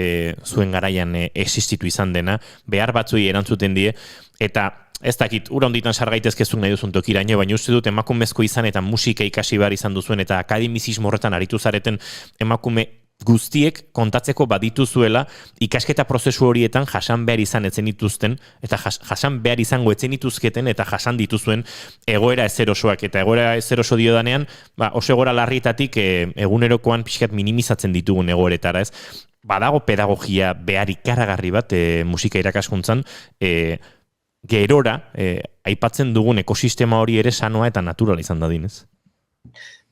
zuen garaian existitu izan dena, behar batzuei erantzuten die, eta ez dakit, ura honditan sargaitezkezun nahi duzun tokiraino, baina uste dut emakumezko izan eta musika ikasi behar izan duzuen eta akademizismo horretan aritu zareten emakume guztiek kontatzeko badituzuela ikasketa prozesu horietan jasan behar izan etzen dituzten eta jasan behar izango etzen dituzketen eta jasan dituzuen egoera ezerosoak eta egoera ezeroso diodanean, oso egoera larrietatik egunerokoan pixkat minimizatzen ditugun egoeretara, ez? Badago pedagogia behar ikaragarri bat musika irakaskuntzan, gerora, aipatzen dugun ekosistema hori ere sanoa eta naturala izan dadinez.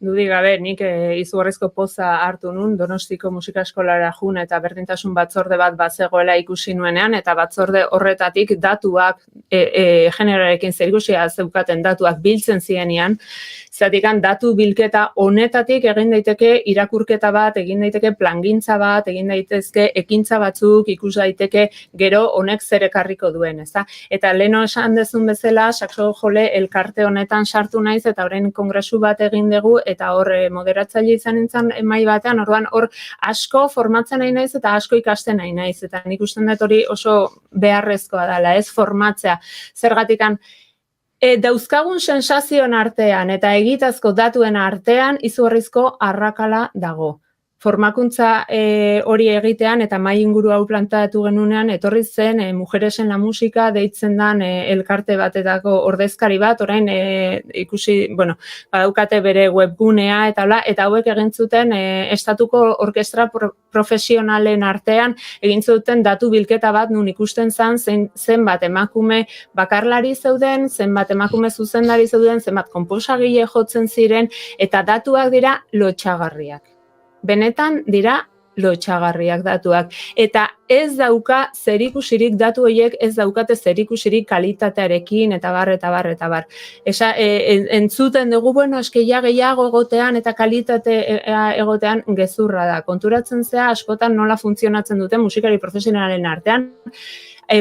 Dudik gabe, nik izugarrizko poza hartu nun, Donostiko Musika Eskolara jun eta berdintasun batzorde bat bazegoela ikusi nuenean, eta batzorde horretatik datuak, generoarekin zerikusia zeukaten datuak biltzen zienean, zatikan datu bilketa honetatik egin daiteke irakurketa bat, egin daiteke plangintza bat, egin daitezke ekintza batzuk, ikus daiteke gero honek zer ekarriko duen, ezta? Eta leno esan dezun bezala, Saxo Jole elkarte honetan sartu naiz eta orain kongresu bat egin dugu eta hor moderatzaile izan nintzen mai batean, orduan hor asko formatzen nahi naiz eta asko ikasten nahi naiz, eta nik usten dut hori oso beharrezkoa dela, ez formatzea, zergatikan dauzkagun sensazioen artean eta egitazko datuen artean izugarrizko arrakala dago. Formakuntza hori egitean eta mai inguru hau plantatu genunean etorri zen Mujeres en la Musika deitzen dan elkarte batetako ordezkari bat, orain ikusi, badaukate bere webgunea eta hauek egin zuten estatuko orkestra profesionalen artean egin zuten datu bilketa bat nun ikusten zenbat emakume bakarlari zeuden, zenbat emakume zuzendari zeuden, zenbat konposagile jotzen ziren eta datuak dira lotsagarriak. Benetan dira lotsagarriak datuak. Eta ez dauka zerikusirik, datu horiek ez daukate zerikusirik kalitatearekin eta bar. Entzuten dugu, eskeia gehiago egotean eta kalitate egotean gezurra da. Konturatzen zea askotan nola funtzionatzen duten musikari profesionalen artean.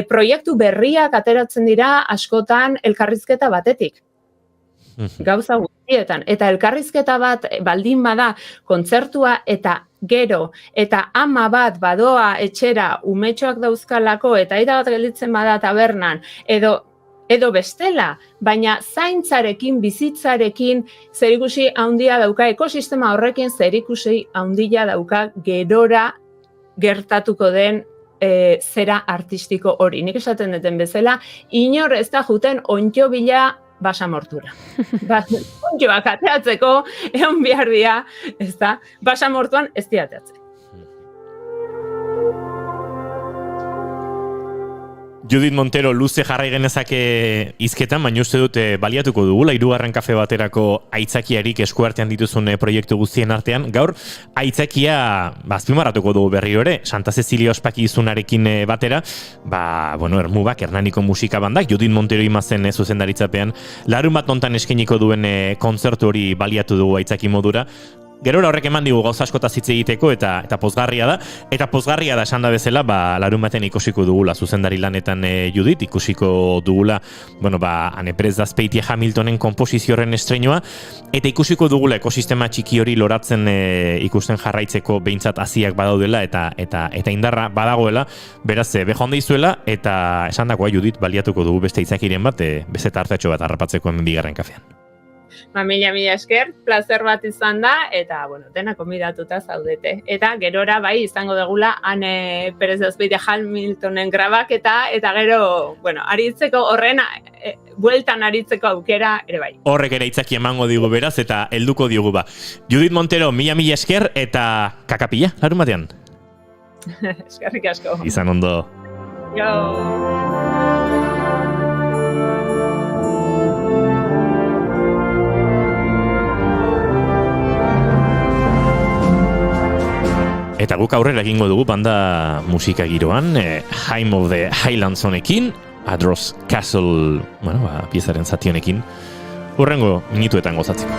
Proiektu berriak ateratzen dira askotan elkarrizketa batetik. Gauza guztietan. Eta elkarrizketa bat baldin bada kontzertua eta gero eta ama bat badoa etxera umetxoak dauzkalako eta aita bat gelditzen bada tabernan edo bestela, baina zaintzarekin, bizitzarekin zerikusi handia dauka, ekosistema horrekin zerikusi handia dauka gerora gertatuko den zera artistiko hori. Nik esaten duten bezala, inor ez da juten ontxo bila basamortura. Ontxoak ateatzeko, egon behar dira, ez da, basamortuan ez diateatzeko. Judit Montero luze jarrai genezake hizketan, baina uste dut baliatuko dugula, 3. kafe baterako aitzakiarik eskuartean dituzun proiektu guztien artean. Gaur, aitzakia azpimarratuko dugu berriro ere, Santa Cecilia ospakizunarekin batera, Ermubak, Hernaniko musika bandak, Judit Montero imazen zuzendaritzapean, larun bat nontan eskeniko duen kontzertu hori baliatu dugu aitzaki modura. Gerora horrek eman digu gauza askotaz hitz egiteko eta pozgarria da. Eta pozgarria da esan da bezala, larun baten ikusiko dugula zuzendari lanetan Judit, ikusiko dugula, Anne Press Azpeitia Hamiltonen konposizio horren estreinoa, eta ikusiko dugula ekosistema txiki hori loratzen ikusten jarraitzeko behintzat hasiak badaudela eta indarra badagoela, beraz, bejo handa izuela, eta esan dagoa Judit baliatuko dugu beste itzakiren bat, beste tartatxo bat harrapatzeko hemen 2. kafean. Mila esker, placer bat izan da, eta, dena konbidatuta zaudete. Eta gerora bai izango degula Anne Perez Azpeitia Hamiltonen grabaketa, eta gero, aritzeko horren, bueltan aritzeko aukera ere bai. Horrek ere itzaki emango digu beraz, eta helduko digu ba. Judit Montero, mila esker, eta kakapila, larun batean. Eskerrik asko. Izan ondo. Eta guk aurrera egingo dugu banda musika giroan, Hymn of the Highlands honekin, Adros Castle, piezaren zati honekin, hurrengo minutuetan gozatzeko.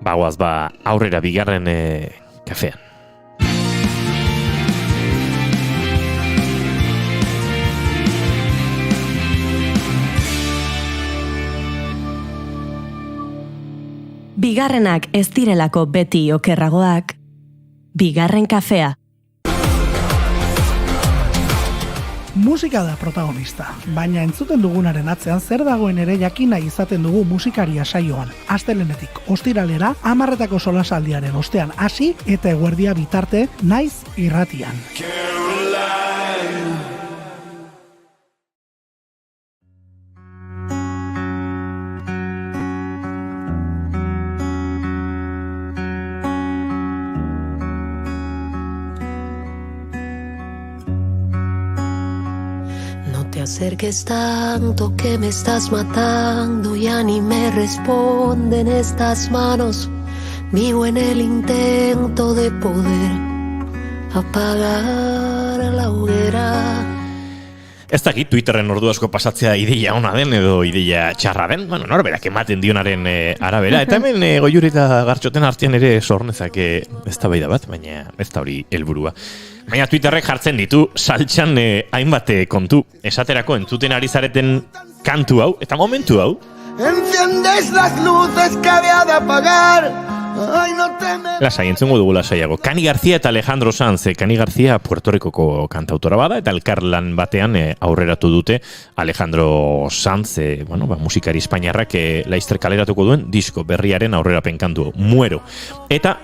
Bagoaz, aurrera bigarren kafean. Bigarrenak ez direlako beti okerragoak, bigarren kafea. Musika da protagonista, baina entzuten dugunaren atzean zer dagoen ere jakina izaten dugu musikaria saioan. Astelenetik ostiralera 10:00 solasaldiaren ostean hasi eta eguerdia bitarte naiz irratian. Te acerques tanto que me estás matando, ya ni me responden estas manos. Vivo en el intento de poder apagar la hoguera. Ez dakit Twitterren ordu asko pasatzea ideia ona den edo ideia txarra den, bueno, norberak ematen dionaren arabera, eta hemen Goiuri eta Gartxoten artean ere sornezake eztabaida bat, baina ez da hori helburua. Baina Twitterrek jartzen ditu saltxan hainbat kontu, esaterako entzuten ari zareten kantu hau, eta momentu hau. Enciendes las luces que había de apagar. Ay, no te me... Lasai, entzungo dugu lasaiago. Kani García eta Alejandro Sanz. Kani García Puerto Ricoko kantautora bada, eta elkarlan batean aurreratu dute Alejandro Sanz, musikari espainiarrak laizter kaleratuko duen disko berriaren aurrerapen kantu Muero. Eta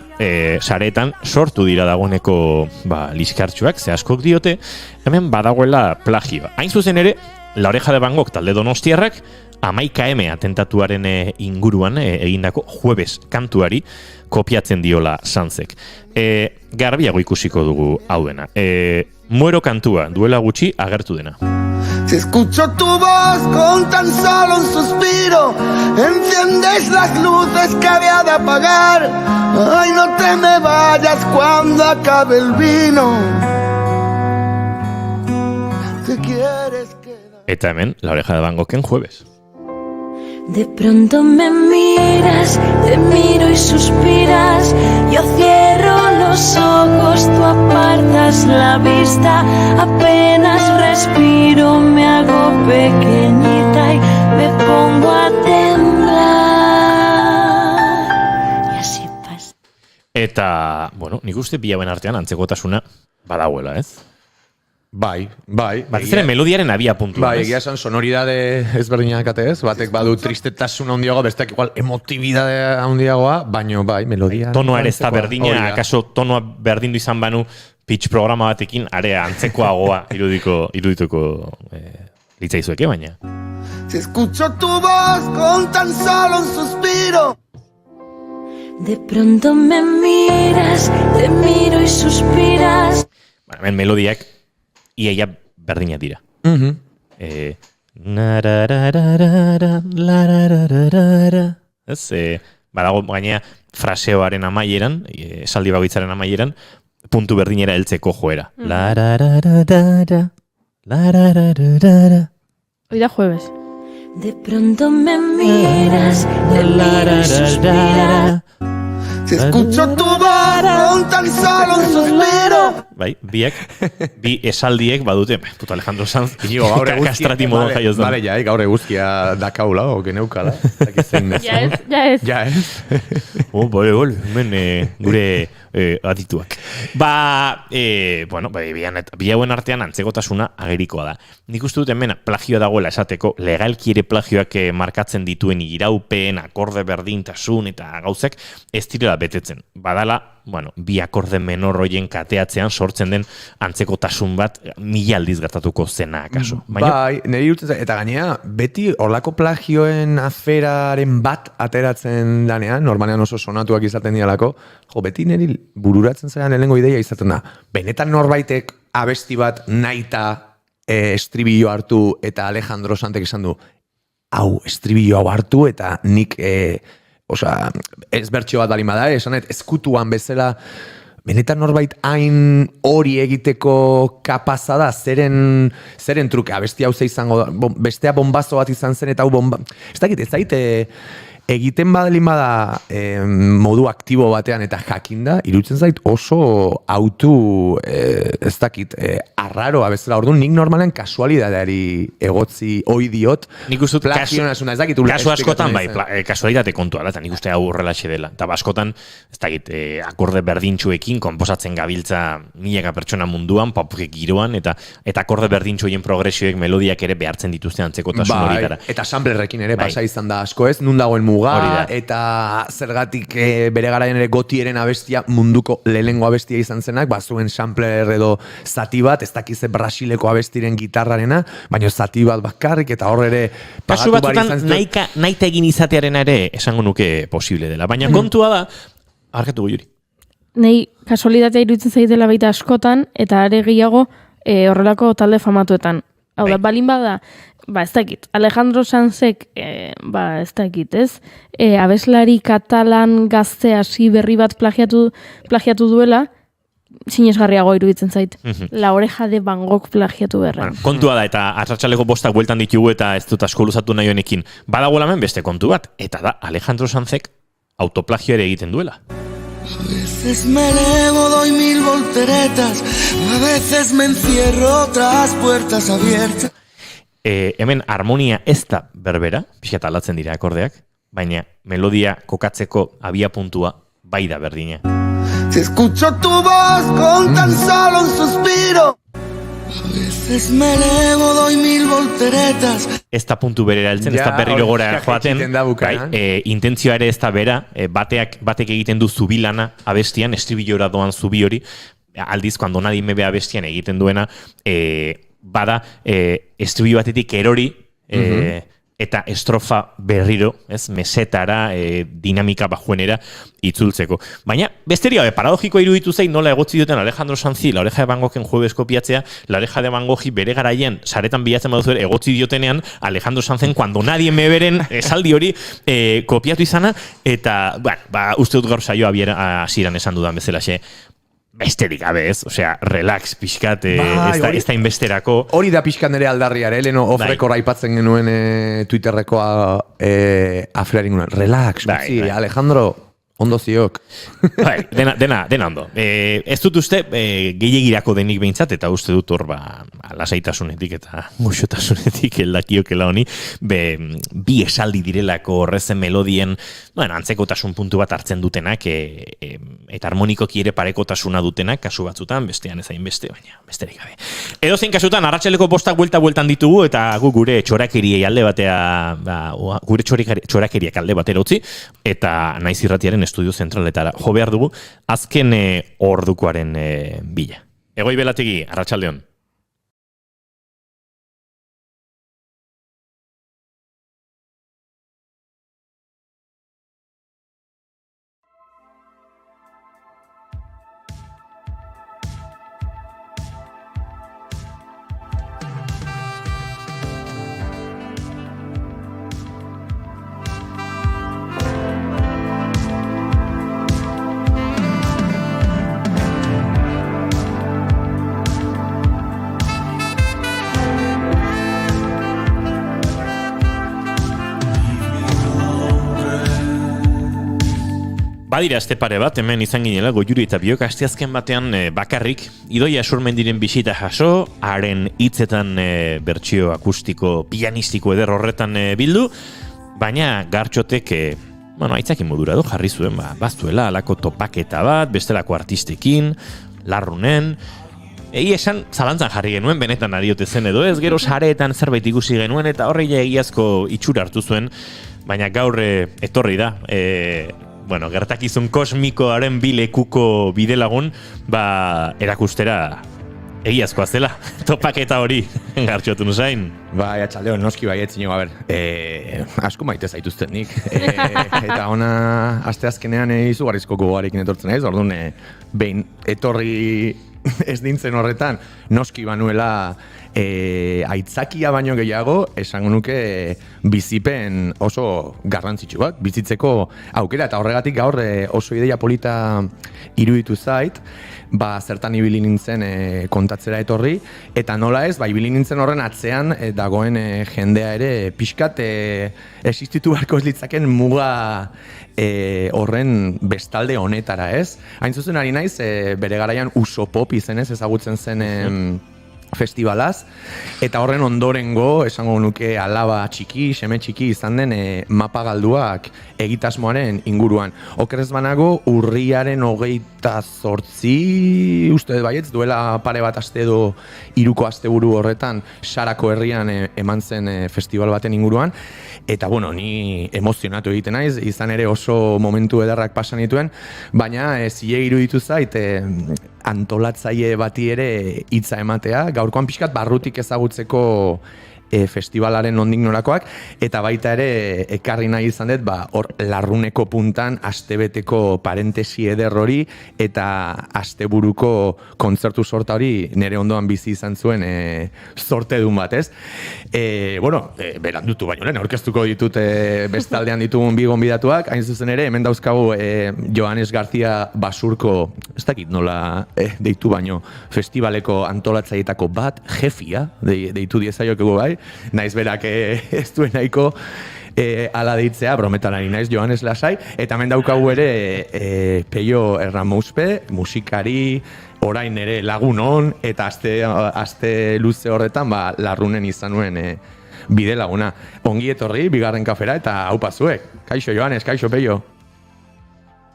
saretan sortu dira dagoeneko liskartxuak, ze askok diote, hemen badagoela plagioa. Hain zuzen ere, La Oreja de Van Gogh talde donostiarrak 11M atentatuaren inguruan egindako Jueves kantuari kopiatzen diola Sanzek. Garbiago ikusiko dugu hau dena. Muero kantua duela gutxi agertu dena. Si escucho tu voz con tan solo un suspiro, enciendes las luces que había de apagar. Ay, no te me vayas cuando acabe el vino. Si quieres quedar... Eta hemen, La Oreja de Van Goghen Jueves. De pronto me miras, te miro y suspiras. Yo cierro los ojos, tú apartas la vista. Apenas respiro, me hago pequeñita y me pongo a temblar. Y así pasa. Eta, nik uste bilauen artean antzekotasuna badagoela, ez? Bai. Batez ere melodiaren abia puntua. Bai, egia esan sonoridade ezberdinak ez, batek badu tristetasuna handiagoa, besteak igual emotibidade handiagoa, baino bai, melodia. Tonoa ere ez da berdina, akaso tonoa berdindu izan banu pitch programa batekin, area antzekoagoa irudituko litzaizueke, baina. Si escucho tu voz con tan solo un suspiro. De pronto me miras, te miro y suspiras. Hemen melodiak iaia berdina dira. Ez, badago gainea fraseoaren amaieran, esaldi bakoitzaren amaieran, puntu berdinera heltzeko joera. Hoi da Jueves. De pronto me miras, te miro y suspiras. Si escucho tu voz con tan solo un suspiro. Bai, bi esaldiek badute, puto Alejandro Sanz, kastrati modo jaioz da. Bale, gaur eguzkia dakaula, o geneukala. Ja ez. Bole, hemen gure adituak. Bilauen artean antzekotasuna agerikoa da. Nik uste dut hemen plagioa dagoela esateko, legalki ere plagioak markatzen dituen iraupen, akorde berdintasun eta gauzak ez direla betetzen. Badala, bi akorde menor hoien kateatzean sortzen den antzekotasun bat 1000 aldiz gertatuko zena akaso. Bai, niri urtzen eta gainea, beti horlako plagioen aferaren bat ateratzen danean, normalean oso sonatuak izaten dialako, beti niri bururatzen zaian lehenengo ideia izaten da. Benetan norbaitek abesti bat naita estribillo hartu eta Alejandro Santek esan du, hau, estribillo hau hartu eta nik ez bertxio bat balin bada, esanet, eskutuan bezala benetan norbait hain hori egiteko kapaza da, zeren truke, bestia hau ze izango da, bestea bombazo bat izan zen, eta hau ez dakit, ez daite, egiten badalin bada modu aktibo batean eta jakinda, iruditzen zait oso ez dakit, arraroa bezala. Orduan nik normalen kasualidadeari egotzi ohi diot. Nik uste plagionasuna, ez dakit. Kasu askotan bai, kasualitate kontua da, eta nik uste hau horrelaxe dela. Eta askotan, ez dakit, akorde berdintxuekin konposatzen gabiltza milaka pertsona munduan, popuk giroan, eta akorde berdintxuekin progresioek melodiak ere behartzen dituzte antzekotasun horitara. Eta samplerrekin ere pasa izan da asko ez, nun dagoen muga, eta zergatik bere garaian ere Gotieren abestia munduko lehenengo abestia izan zenak, bazuen sampler edo zati bat, ez dakize Brasileko abestiren gitarrarena, baina zati bat bakarrik, eta hor ere kasu batzutan nahita egin izatearen ere esango nuke posible dela, baina kontua da, argatu Juri. Nei kasualitatea iruditzen zaidela baita askotan, eta are gehiago horrelako talde famatuetan. Hau da, balin bada, ez dakit, Alejandro Sanzek, ez dakit, ez? Abeslari katalan gazte hasi berri bat plagiatu duela, sinesgarriago iruditzen zait. La oreja de Van Gogh plagiatu berren. Kontua da, eta arratsaleko bostak bueltan ditugu eta ez dut asko luzatu nahi honekin. Badagoela hemen beste kontu bat, eta da Alejandro Sanzek autoplagio ere egiten duela. A veces me elevo, doy 1000 volteretas, a veces me encierro tras puertas abiertas. Hemen harmonia ez da berbera, pixkat aldatzen dira akordeak, baina melodia kokatzeko abia puntua bai da berdina. Si escucho tu voz con tan solo un suspiro, a veces me elevo, doy 1000 volteretas. Ez da puntu berera heltzen, ez da berriro gora joaten, intentzioa ere ez da bera, batek egiten du zubilana abestian, estribillora doan zubi hori, aldiz, cuando nadie me ve abestian egiten duena, bada estribillo batetik erori eta estrofa berriro, ez, mesetara, dinamika bajuenera itzultzeko. Baina, besterik gabe, paradogiko iruditu zein nola egotzi duten Alejandro Sanzi, La oreja de Van Goghen jueves kopiatzea, La oreja de Van Goghi bere garaian saretan bilatzen baduzu egotzi diotenean Alejandro Sanzen cuando nadie me beren esaldi hori kopiatu izana, eta, uste dut gaur saioa hasieran esan dudan bezalaxe, besterik gabe ez, osea, relax pixkat, ez da inbesterako. Hori da pixkat nere aldarriare, leno off-record aipatzen genuen Twitterrekoa afrearin guen. Relax, Alejandro, ondo ziok. Dena ondo. Ez dut uste, gehiagirako denik behintzat, eta uste dut hor, lasaitasunetik eta goxotasunetik eldakiokela honi, bi esaldi direlako horrezen melodien, antzekotasun puntu bat hartzen dutenak, eta harmonikoki ere parekotasuna dutenak, kasu batzutan, bestean ezain beste, baina besterik gabe. Edozein kasutan, arratsaleko bostak bueltan ditugu, eta gure txorakeriei alde batea, gure txorakeriak alde batera utzi, eta naiz irratiaren estudio zentraletara jo behar dugu, azken ordukoaren bila. Egoi Belategi, arratsaldeon. Badira este pare bat, hemen izan ginela Goiuri eta biok asteazken batean bakarrik Idoia Surmendiren bisita jaso, haren hitzetan bertsio akustiko, pianistiko eder horretan bildu, baina Gartxotek, aitzakin modura du jarri zuen, baztuela alako topaketa bat, bestelako artistekin, larrunen, egi esan zalantzan jarri genuen, benetan adiote zen edo ez, gero sareetan zerbait ikusi genuen, eta horreia egiazko itxura hartu zuen, baina gaur etorri da, gertakizun kosmikoaren bilekuko bidelagun, erakustera egiazkoa zela, topaketa hori, Gartxotu nuzain. Atxaldeon, noski etzino, asko maite zaituzten nik. Eta ona, asteazkenean izugarrizko gogoarekin etortzen naiz, orduan, behin etorri ez dintzen horretan, noski banuela aitzakia baino gehiago, esango nuke bizipen oso garrantzitsu bat, bizitzeko aukera, eta horregatik gaur oso ideia polita iruditu zait, zertan ibili nintzen kontatzera etorri, eta nola ez, ibili nintzen horren atzean dagoen jendea ere pixkat existitu beharko ez litzaken muga horren bestalde honetara, ez? Hain zuzen ari naiz, bere garaian Uso Pop izenez ezagutzen zen festivalaz, eta horren ondorengo, esango nuke alaba txiki, seme txiki izan den mapa galduak egitasmoaren inguruan. Okerrez banago, urriaren 28 uste baietz, duela pare bat aste edo 3 asteburu horretan Sarako herrian eman zen festival baten inguruan, eta ni emozionatu egiten naiz, izan ere oso momentu ederrak pasan dituen, baina zile iruditu zait antolatzaile bati ere hitza ematea, gaurkoan pixkat barrutik ezagutzeko festivalaren nondik norakoak, eta baita ere ekarri nahi izan dut, hor larruneko puntan astebeteko parentesi eder hori, eta asteburuko kontzertu sorta hori nire ondoan bizi izan zuen zortedun bat, ez? Berandutu baino, aurkeztuko ditut bestaldean ditugun bi gonbidatuak, hain zuzen ere, hemen dauzkagu Joanes García Basurko, ez dakit nola deitu baino, festivaleko antolatzaileetako bat, jefia, deitu diezaiokegu bai, naiz berak ez duen nahiko ala deitzea, brometan ari naiz Joanes lasai, eta hemen daukagu ere Peio Erramuspe, musikari, orain ere lagunon, eta aste luze horretan larrunen izan nuen bide laguna. Ongi etorri, bigarren kafera, eta haupa zuek. Kaixo Joanes, kaixo Peio.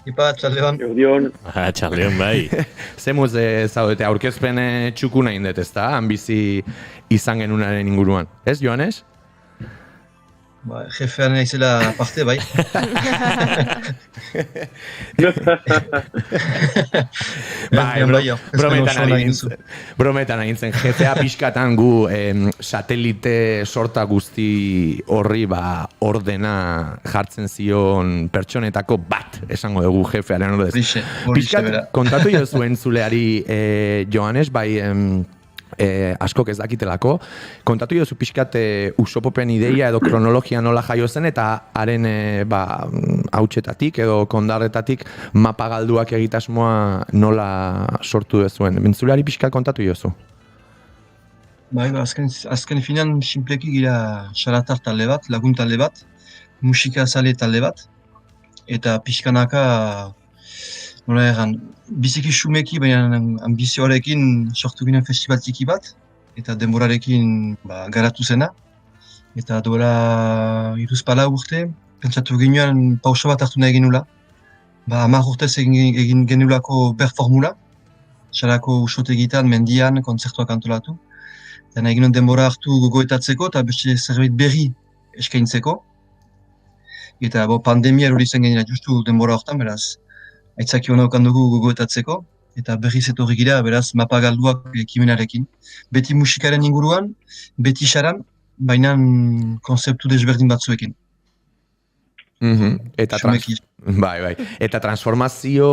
Ipa, txaldeon. Txaldeon, bai. Zemuz zaudete, aurkezpen txukuna indet, ez da? Hanbizi izan genunaren inguruan. Ez, Joanes? Jefean naizela parte, bai. Brometan agintzen. Jefea pixkatan gu satelite sorta guzti horri ordena jartzen zion pertsonetako bat, esango dugu jefearen ordez. Pixkat kontatu jozu entzuleari, Joanes, bai askok ez dakitelako, kontatu jozu pixkat Uso Popen ideia edo kronologia nola jaio zen, eta haren hautsetatik edo kondarretatik mapa galduak egitasmoa nola sortu dezuen. Entzuleari pixkat kontatu jozu. Bai, azken finan sinpleki gira xalatar talde bat, lagun talde bat, musika zale talde bat, eta pixkanaka nola egan, biziki xumeki, baina ambizioarekin sortu ginen festival txiki bat, eta denborarekin garatu zena. Eta duela 3 urte, pentsatu ginean pausa bat hartu nahi genula. 10 urtez egin genulako berformula, Sarako usotegitan, mendian, kontzertuak antolatu. Eta nahi ginen denbora hartu gogoetatzeko, eta beste zerbait berri eskaintzeko. Eta pandemia hori zen genera justu denbora hortan, beraz, aitzaki hona okan dugu gogoetatzeko, eta berriz etorri gira, beraz, mapa galduak ekimenarekin. Beti musikaren inguruan, beti xaran, baina konzeptu desberdin batzuekin. Eta transformazio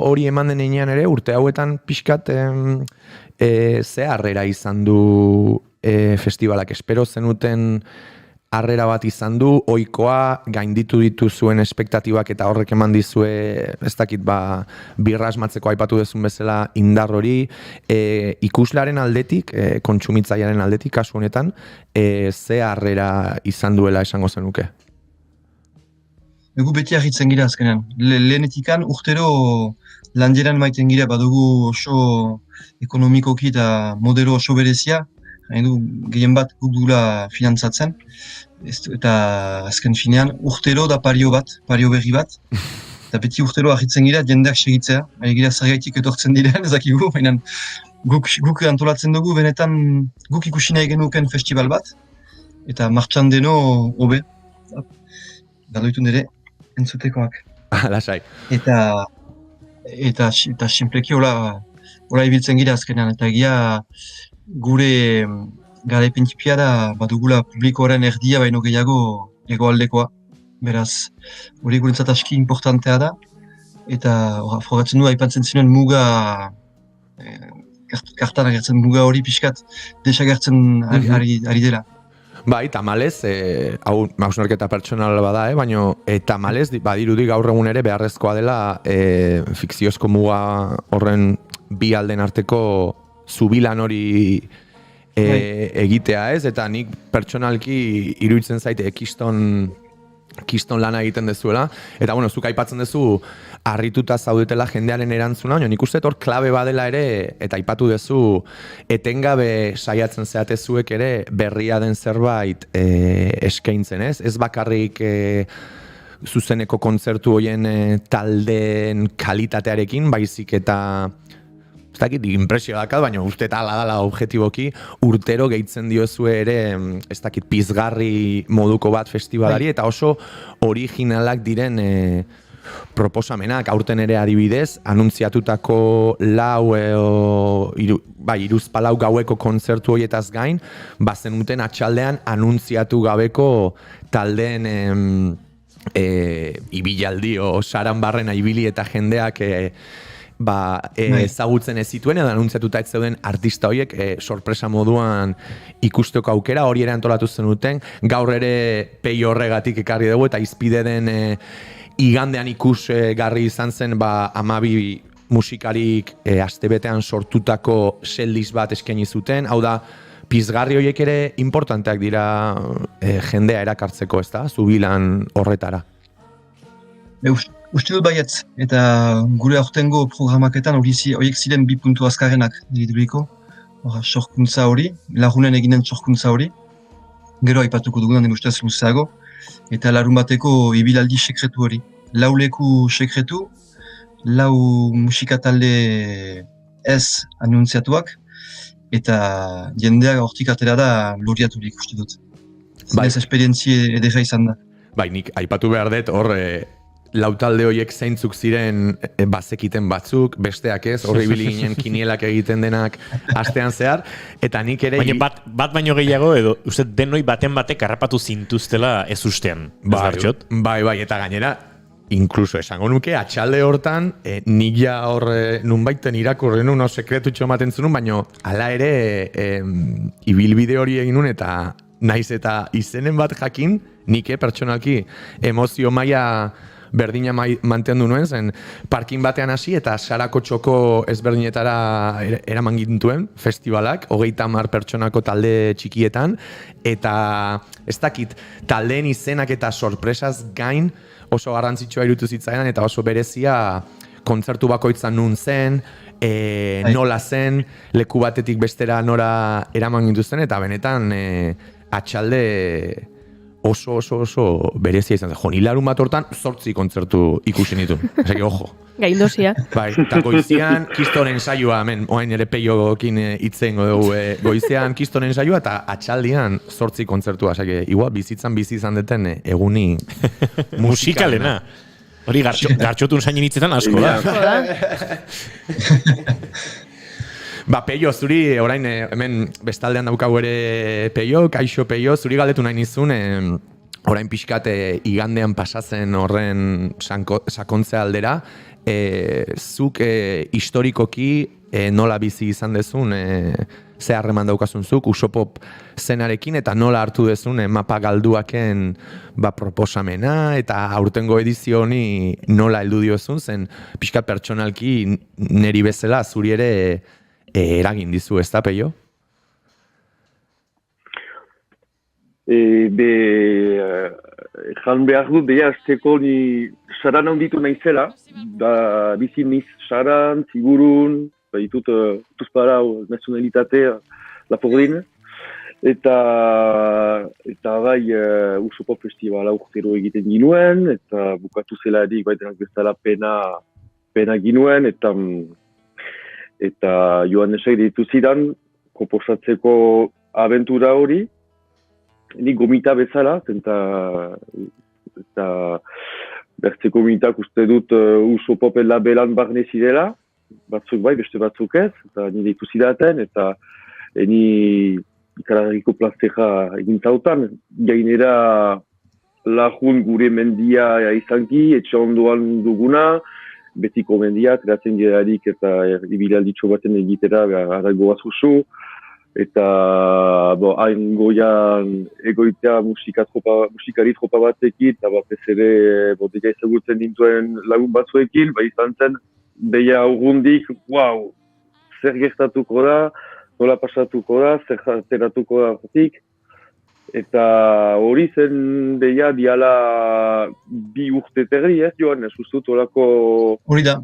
hori eman denean ere, urte hauetan pixkat ze harrera izan du festivalak, espero zenuten harrera bat izan du, ohikoa gainditu dituzuen espektatibak eta horrek eman dizue, ez dakit birra asmatzeko aipatu dezun bezala indar hori, ikuslaren aldetik, kontsumitzailearen aldetik kasu honetan, ze harrera izan duela esango zenuke? Egu beti harritzen gira azkenean. Lehenetikan urtero landieran maiten gira badugu oso ekonomikoki eta modelo oso berezia, gehien bat guk dugula finantzatzen, eta azken finean urtero da pario berri bat, eta beti urtero harritzen gira jendeak segitzea, ari gira zergaitik etortzen diren, ezakigu, baina guk antolatzen dugu, benetan guk ikusi nahi genuken festival bat, eta martxan deno hobe, galdoitu nire, entzutekoak. Lasai. Eta sinpleki hola ibiltzen gira azkenean, eta egia gure garaipen tipia da badugula publikoaren erdia baino gehiago hegoaldekoa. Beraz, hori gurentzat aski importantea da, eta frogatzen du aipatzen zinuen muga kartan agertzen muga hori pixkat desagertzen ari dela. Bai, tamalez, hau hausnarketa pertsonal bada, baina tamalez badirudi gaur egun ere beharrezkoa dela fikziozko muga horren bi alden arteko zubilan hori egitea, ez? Eta nik pertsonalki iruditzen zaite kiston lana egiten dezuela, eta bueno, zuk aipatzen duzu harrituta zaudetela jendearen erantzuna, baina nik uste hor klabe badela ere, eta aipatu duzu etengabe saiatzen zeatezuek ere berria den zerbait eskaintzen, ez? Ez bakarrik zuzeneko kontzertu hoien taldeen kalitatearekin, baizik eta ez dakit, impresio dakat, baina uste eta ala dala objetiboki urtero gehitzen diozue ere, ez dakit, pizgarri moduko bat festivalari, eta oso originalak diren proposamenak, aurten ere adibidez, anuntziatutako iruzpalau gaueko kontzertu horietaz gain, bazenuten atxaldean anuntziatu gabeko taldeen ibilaldi o saran barrena ibili eta jendeak ezagutzen ez zituen edo anuntziatuta ez zeuden artista horiek sorpresa moduan ikusteko aukera hori ere antolatu zenuten, gaur ere peio horregatik ekarri dugu eta izpide den igandean ikusgarri izan zen 12 musikarik astebetean sortutako seldiz bat eskaini zuten, hau da pizgarri horiek ere importanteak dira jendea erakartzeko, ezta, zubilan horretara. Uste dut baietz, eta gure aurtengo programaketan horiek ziren 2 puntu azkarrenak diriduriko, sorkuntza hori, lagunen eginen sorkuntza hori, gero aipatuko dugunan ustez luzeago, eta larun bateko ibilaldi sekretu hori. 4 leku sekretu, 4 musikatalde ez anuntziatuak, eta jendeak hortik atera da loriaturik uste dut. Zinez esperientzie edera izan da. Bai, nik aipatu behar dut hor lautalde horiek zeintzuk ziren bazekiten batzuk, besteak ez, horri ibili ginen kinielak egiten denak astean zehar, eta nik ere... Baina bat baino gehiago edo, uste denoi baten batek harrapatu zintuztela ez ustean, ez dartxot? Bai, eta gainera, inkluso esango nuke, atxalde hortan, nik ja hor nunbaiten irakurren un, sekretutxo ematen zunun, baina hala ere ibilbide hori egin nun, eta naiz eta izenen bat jakin, nik pertsonalki emozio maila berdina mantendu nuen, zen parkin batean hasi eta Sarako txoko ezberdinetara eraman gintuen festivalak, 30 pertsonako talde txikietan, eta ez dakit, taldeen izenak eta sorpresaz gain oso garrantzitsua irutu zitzaidan, eta oso berezia kontzertu bakoitzan nun zen, nola zen, leku batetik bestera nora eraman gintuzten, eta benetan atxalde oso berezia izan zen. Jo, nilarun bat hortan 8 kontzertu ikusi nituen. Esaki, ojo. Gaindosia. Bai, eta goizian kistonen saioa, oain ere peiokin itzen dugu, goizian kistonen saioa eta atxaldian 8 kontzertua. Esaki, igual bizitzan bizi izan deten eguni musikalena. Hori gartxotun zainin hitzetan asko da. Peio, zuri, orain, hemen bestaldean daukagu ere Peio, kaixo Peio, zuri galdetu nahi nizun, orain pixkat igandean pasatzen horren sakontze aldera, zuk historikoki nola bizi izan dezun, ze harreman daukazun zuk, Usopop zenarekin, eta nola hartu dezun mapa galduaken proposamena, eta aurtengo edizio honi nola heldu diozun, zen pixkat pertsonalki neri bezala zuri ere eragin dizu, ez da, Peio? Jan behar dut, beha, azteko ni saran handitu naizela, bizi niz saran, zigurun, ditut tuzparau, nazionalitatea, Lapordin, eta bai Usopop festivala urtero egiten ginuen, eta bukatu zeladik baitenak bezala pena ginuen, eta Johannesek ditu zidan, komposatzeko abentura hori, ni gomita bezala, eta bertze gomitak uste dut Usopopen labelan barne zidela, batzuk bai, beste batzuk ez, eta ni ditu zidaten, eta ni ikararriko plazteja egintautan, gainera lagun gure mendia izanki, etxe ondoan duguna, betiko mendia, ateratzen gerarik eta ibilaldietxo baten egitera, aragoaz usu, eta hain goian egoitea musikari tropa batekin, eta batez ere deia ezagutzen dintuen lagun batzuekin, izan zen, deia urrundik, zer gertatuko da, nola pasatuko da, zer ateratuko da hortik, eta hori zen deia diala 2 urte terri, joan, ez ustut horako... Hori da,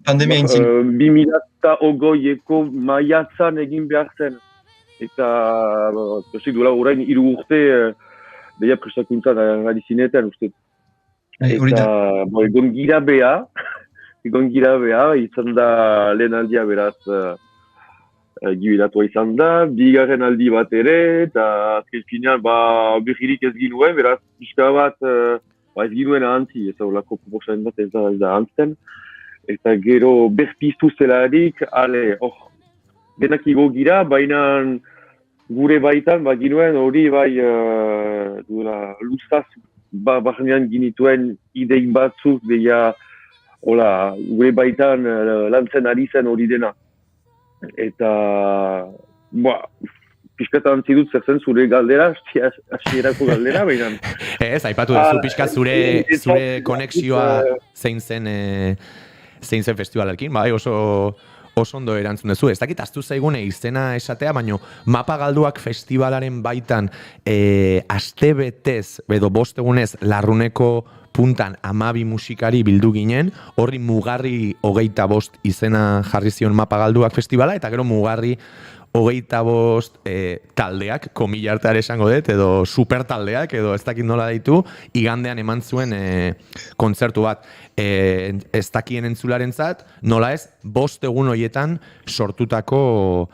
pandemia intzin. 2020eko maiatzan egin behar zen. Eta, duela orain 3 urte, deia prestakuntzan ari zinetan, uste. Eta, egon gira beha, izan da lehen aldia beraz, gibilatua izan da, 2. aldi bat ere, eta azken finean, behirik ez ginuen, beraz, pixka bat, ez ginuen ahantzi, ez horlako proposamen bat ez da ahantzen, eta gero berpiztu zelarik, denak igo gira, baina gure baitan, ginuen hori luzaz, barnean ginituen idein batzuk, gure baitan lantzen ari zen hori dena. Eta, pixkata antzi dut zer zen zure galdera, hasierako galdera, behinan. Ez, aipatu duzu pixka zure konexioa zein zen festivalalkin, oso ondo erantzun duzu. Ez dakit, aztu zaigune izena esatea, baino Mapa Galduak festivalaren baitan astebetez, edo 5 egunez, Larruneko puntan 12 musikari bildu ginen, horri Mugarri 25 izena jarri zion Mapa Galduak festivala, eta gero Mugarri 25 taldeak, komila arteare esango dut, edo super taldeak, edo ez dakit nola ditu, igandean eman zuen kontzertu bat. Ez dakien entzularentzat, nola ez, 5 egun horietan sortutako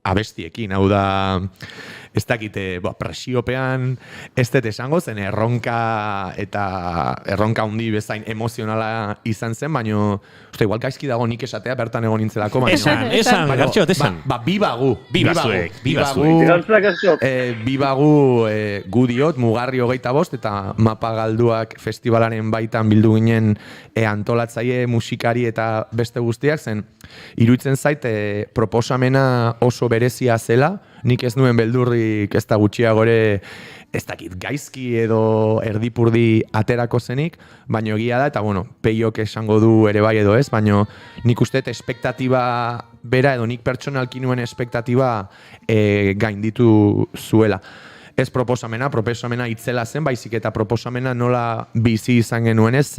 abestiekin, hau da, ez dakite, presiopean ez dut esango zen, erronka hundi bezain emozionala izan zen, baino, igual gaizki dago nik esatea bertan egon nintzelako, baino. Esan, Gartxot, esan. Bibagu gu diot, Mugarri 25, eta Mapa Galduak festivalaren baitan bildu ginen antolatzaile, musikari eta beste guztiak, zen, iruditzen zait, proposamena oso berezia zela, nik ez nuen beldurrik ez da gutxiagore ez dakit gaizki edo erdipurdi aterako zenik, baino egia da, eta peiok esango du ere bai edo ez, baino nik usteet espektatiba bera edo nik pertsonalki nuen espektatiba gainditu zuela. Ez proposamena itzela zen, baizik eta proposamena nola bizi izan genuen ez,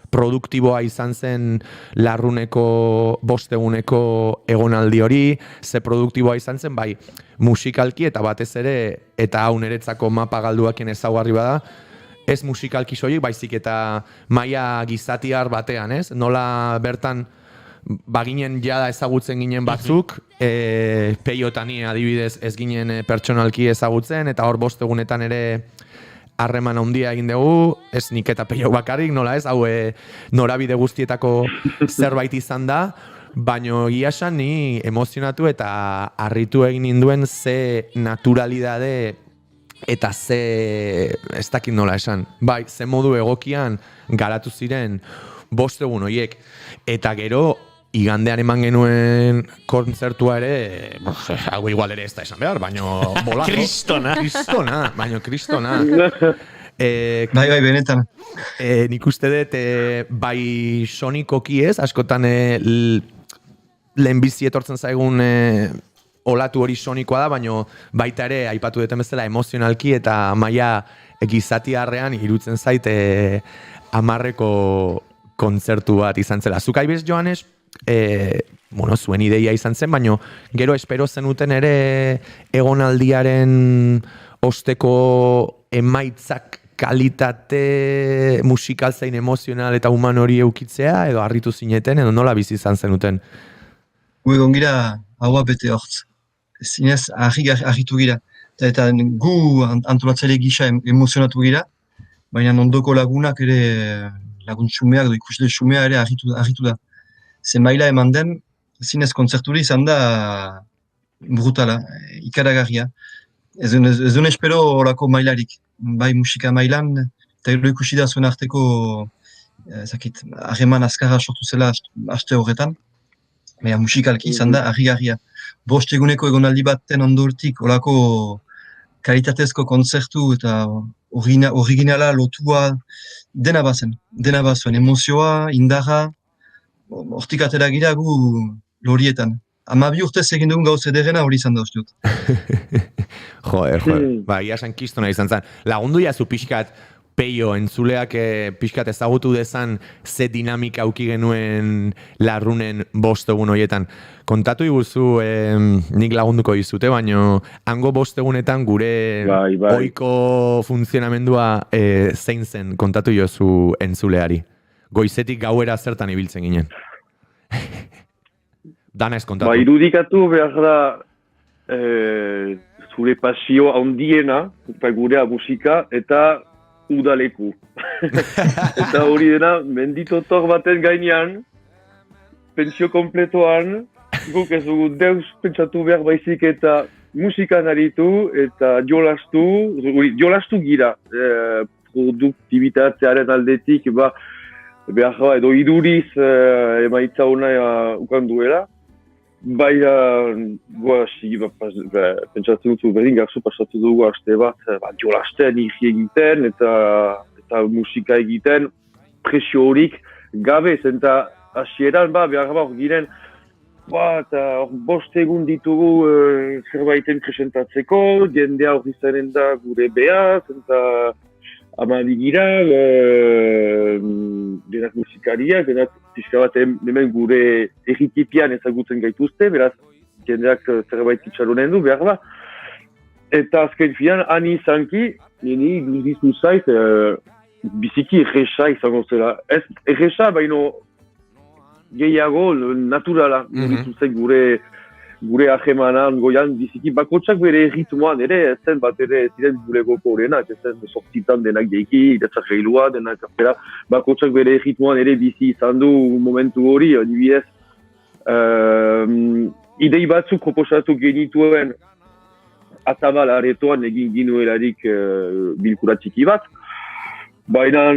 produktiboa izan zen Larruneko 5 eguneko egonaldi hori, ze produktiboa izan zen, bai musikalki eta batez ere, eta hau niretzako Mapa Galduaken ezaugarri bada, ez musikalki soilik, baizik eta maila gizatiar batean, ez? Nola bertan baginen jada ezagutzen ginen batzuk, peiotani adibidez ez ginen pertsonalki ezagutzen, eta hor 5 egunetan ere harreman handia egin dugu, ez nik eta peio bakarrik, nola ez, hau norabide guztietako zerbait izan da, baino egia esan ni emozionatu eta harritu egin ninduen ze naturalidade eta ze, ez dakit nola esan, bai, ze modu egokian garatu ziren 5 egun horiek, eta gero igandean eman genuen kontzertua ere, hau igual ere ez da esan behar, baino bolako. Kristona. Bai, benetan. Nik uste dut, bai sonikoki ez, askotan lehenbizi etortzen zaigun olatu hori sonikoa da, baino baita ere, aipatu duten bezala, emozionalki eta maila gizatiarrean irutzen zait 10 kontzertu bat izan zela. Zuk aibez, Joanes, zuen ideia izan zen, baino gero espero zenuten ere egonaldiaren osteko emaitzak kalitate musikal zein emozional eta human hori eukitzea, edo harritu zineten, edo nola bizi izan zenuten? Egon gira, haua bete hortz. Zinez, harritu gira. Eta gu antolatzaile gisa emozionatu gira, baina ondoko lagunak ere, lagun xumeak, ikusle xumea ere harritu da. Zen maila eman den, zinez kontzerturi izan da brutala, ikaragarria. Ez duen espero horako mailarik. Bai musika mailan, eta gero ikusi da zuen arteko ezakit, harreman azkarra sortu zela aste horretan, baina musikalki izan da, harrigarria. 5 eguneko egonaldi baten ondortik, olako kalitatezko kontzertu eta originala, lotua, dena bazuen, emozioa, indarra, hortik atera gira gu lorietan. 12 urtez egin dugun gauz ederrena hori izan da uste dut. Joder. Ba, ia esan kistona izan zen. Lagundu jazu pixkat, Peio, entzuleak pixkat ezagutu dezan ze dinamika auki genuen Larrunen 5 egun horietan. Kontatu iguzu, nik lagunduko izute, baino hango 5 egunetan gure ohiko funtzionamendua zein zen, kontatu jozu entzuleari. Goizetik gauera zertan ibiltzen ginen. Dana ez kontatu. Irudikatu behar da zure pasio handiena, gurea musika, eta udaleku. Eta hori dena, menditotor baten gainean, pentsio kompletoan, guk ez dugu deus pentsatu behar baizik eta musikan aritu eta jolastu gira. Produktibitatearen aldetik, behar edo iduriz emaitza hona ukan duela. Baina, pentsatzen dut berdin garzu pasatu dugu aste bat, jolasten, irri egiten eta musika egiten, presio horik gabe, zenta hasieran behar hor giren, eta 5 egun ditugu zerbaiten presentatzeko, jendea hori zaren da gure behaz, eta amabigira, denak musikariak, denak pixka bat hemen gure erritipian ezagutzen gaituzte, beraz, jendeak zerbait itxaronen du, behar da. Eta azken finan, ani izanki, nini duzizu zait, biziki erresa izango zela. Ez erresa, baino gehiago naturala, duzizu zait gure ahemanan goian, biziki bakotsak bere ritmoan ere, zen bat ere ziren gure goko horrenak, zen sortzitan denak deiki, iretzak gailua, denak afera, bakotsak bere ritmoan ere bizi izan du momentu hori, adibidez, idei batzuk proposatu genituen Atabal aretoan egin ginuelarik bilkura txiki bat, baina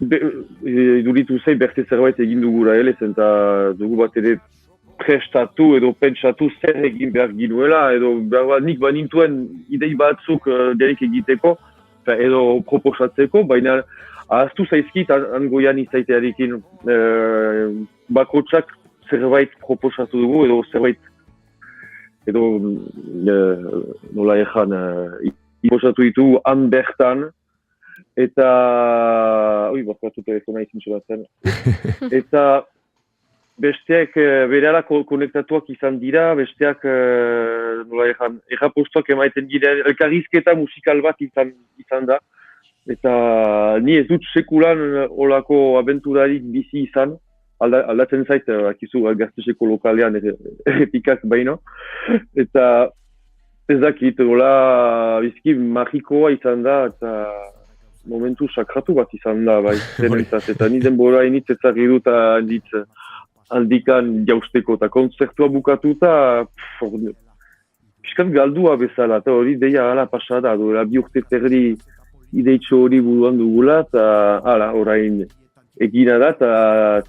duritu zain berte zerbait egin dugura zen eta dugu bat ere prestatu edo pentsatu zer egin behar ginuela, edo nik banintuen idei batzuk denek egiteko, edo proposatzeko, baina ahaztu zaizkit angoian izaitearekin bakotsak zerbait proposatu dugu, edo zerbait, edo nola ezan, proposatu ditugu han bertan, eta, bakatu telefona izin txolatzen, eta besteak berara konektatuak izan dira, besteak errapostuak emaiten dira, elkarrizketa musikal bat izan da. Eta ni ez dut sekulan olako abenturarik bizi izan, aldatzen zait, akizu, gazteseko lokalean errepikak baino. Eta ez dakit, hola bizki magikoa izan da, eta momentu sakratu bat izan da, bai, denentzat. Eta ni denbora initz ezagir dut aldikan jausteko eta kontzertua bukatuta piskat galdua bezala, eta hori deia ala pasada, duela 2 urte terdi ideitxo hori buruan dugula, eta ala, orain egina da, eta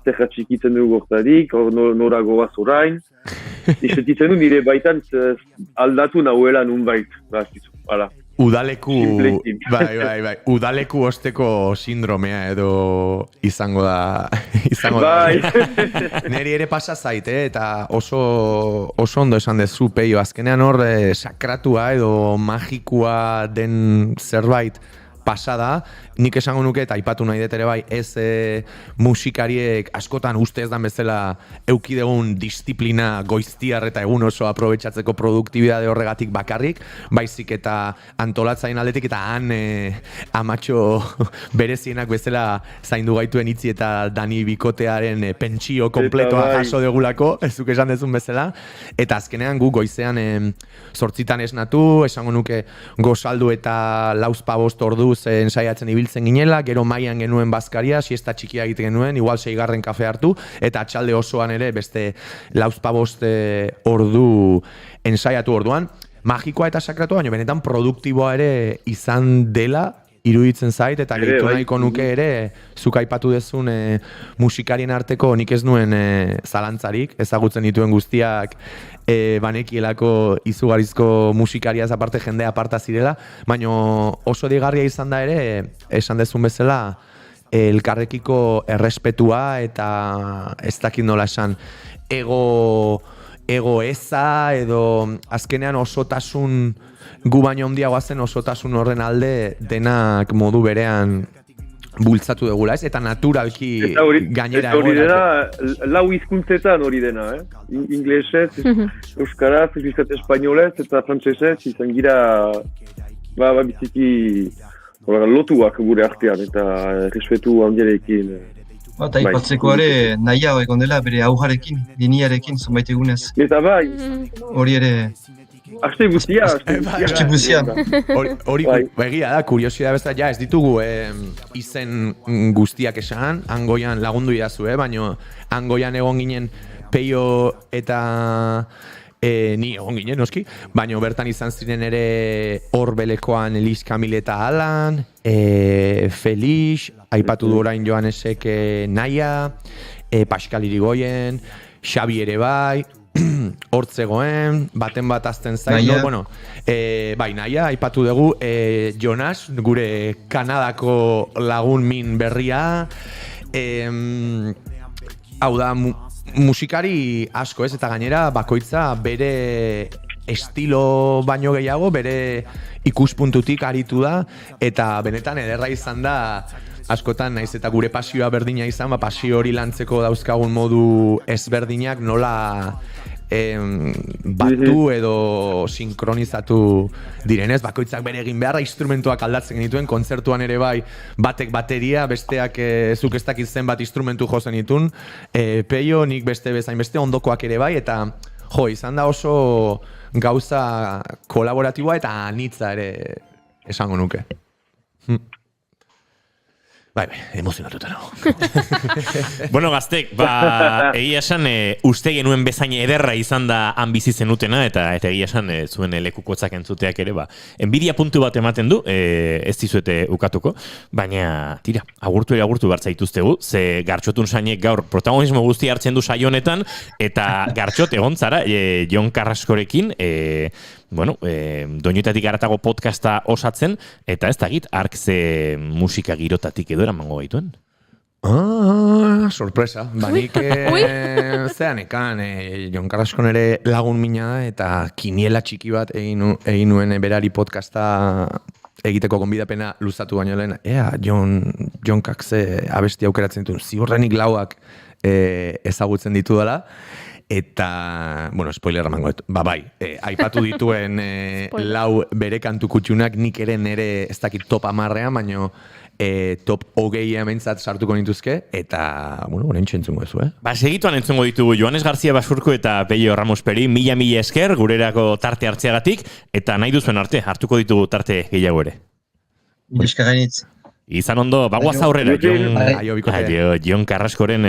zerra txikitzen dugu gortarik, nora goaz orain, isetitzen du nire baitan aldatu nahuela nunbait, ala. Udaleku, bai, udaleku osteko sindromea edo izango da. Bai. Neri ere pasa zait, eta oso ondo esan dezu, Peio, azkenean hor sakratua edo magikua den zerbait pasada, nik esango nuke eta aipatu nahi dut ere bai, ez musikariek askotan uste ez dan bezala eukidegun disiplina goiztiar eta egun oso aprobetxatzeko produktibidade horregatik bakarrik, baizik eta antolatzaien aldetik eta han amatxo berezienak bezala zaindu gaituen itzi eta Dani Bikotearen pentsio kompletoa jaso degulako, ezuk esan dezun bezala, eta azkenean gu goizean 8 esnatu, esango nuke gozaldu eta 4-5 orduz ensaiatzen ibiltzen ginela, gero mailan genuen bazkaria, siesta txikia egiten genuen, igual 6. kafe hartu, eta atxalde osoan ere beste 4-5 ordu ensaiatu orduan. Magikoa eta sakratua, baina benetan produktiboa ere izan dela, iruditzen zait, eta Ere, gehitu bai. nahiko nuke ere, zuk aipatu dezun musikarien arteko nik ez nuen zalantzarik, ezagutzen dituen guztiak banekielako izugarizko musikariaz aparte jendea aparta zirela, baina oso digarria izan da ere, esan dezun bezala, elkarrekiko errespetua eta ez dakit nola esan, ego eza edo azkenean osotasun gu baino handiagoa zen osotasun horren alde denak modu berean bultzatu dugula, ez? Eta naturalki gainera hori dena, lau hizkuntzetan hori dena, inglesez, euskaraz, espainolez eta frantsesez, izan gira biziki lotuak gure artean eta respetu handiarekin. Eta ipatzeko ere nahia egon dela bere aujarekin, liniarekin, zonbait egunez. Eta bai. Hori ere... Aste guztia. Hori egia da, kuriosidad bezala, ja, ez ditugu izen guztiak esan, hangoian lagundu idazu, baina hangoian egon ginen Peio eta ni egon ginen, noski, baina bertan izan ziren ere Horbelekoan Elis Kamil eta Alan, Felix, aipatu du orain Joanesek Naia, Pascal Irigoyen, Xabi ere bai, hortzegoen, baten bat azten zain, bai, Naia, aipatu dugu, Jonas, gure Kanadako lagun min berria, hau da, musikari asko ez, eta gainera bakoitza bere estilo baino gehiago, bere ikuspuntutik aritu da, eta benetan ederra izan da, askotan naiz eta gure pasioa berdina izan, pasio hori lantzeko dauzkagun modu ezberdinak nola batu edo sinkronizatu direnez, bakoitzak bere egin beharra instrumentuak aldatzen genituen, kontzertuan ere bai, batek bateria, besteak zuk ez dakit zenbat instrumentu jozen ditun, Peio, nik beste bezain beste ondokoak ere bai, eta izan da oso gauza kolaboratiboa eta anitza ere esango nuke. Bai, emozionatuta nago. Bueno, gaztek, egia esan, uste genuen bezain ederra izan da han bizi zenutena, eta egia esan zuen lekukotzak entzuteak ere, enbidia puntu bat ematen du, ez dizuete ukatuko, baina, tira, agurtu bartzaituztegu, ze Gartxotun Sainek gaur protagonismo guzti hartzen du saio honetan, eta Gartxot egon zara, Jon Carrascorekin, doinuetatik haratago podcasta osatzen, eta ez dakit, ark ze musika girotatik edo eramango gaituen? Sorpresa. Banik zean ekan, Jon Carrascon ere lagun mina da, eta kiniela txiki bat egin nuen berari podcasta egiteko gonbidapena luzatu baino lehen, Jonkak ze abesti aukeratzen ditu, ziurrenik lauak ezagutzen ditu dela, eta, spoiler emango, bai, aipatu dituen lau bere kantu kutxunak nik ere nere ez dakit top 10-ean, baino top 20 hementzat sartuko nituzke, eta, orain txentzungo ezu, Segituan entzungo ditugu Joanes García Basurko eta Peio Ramos Peri, mila esker gurerako tarte hartzeagatik, eta nahi duzuen arte, hartuko ditugu tarte gehiago ere. Eskaganitz. Izan ondo, bagoaz aurrera, Jon Carrascoren,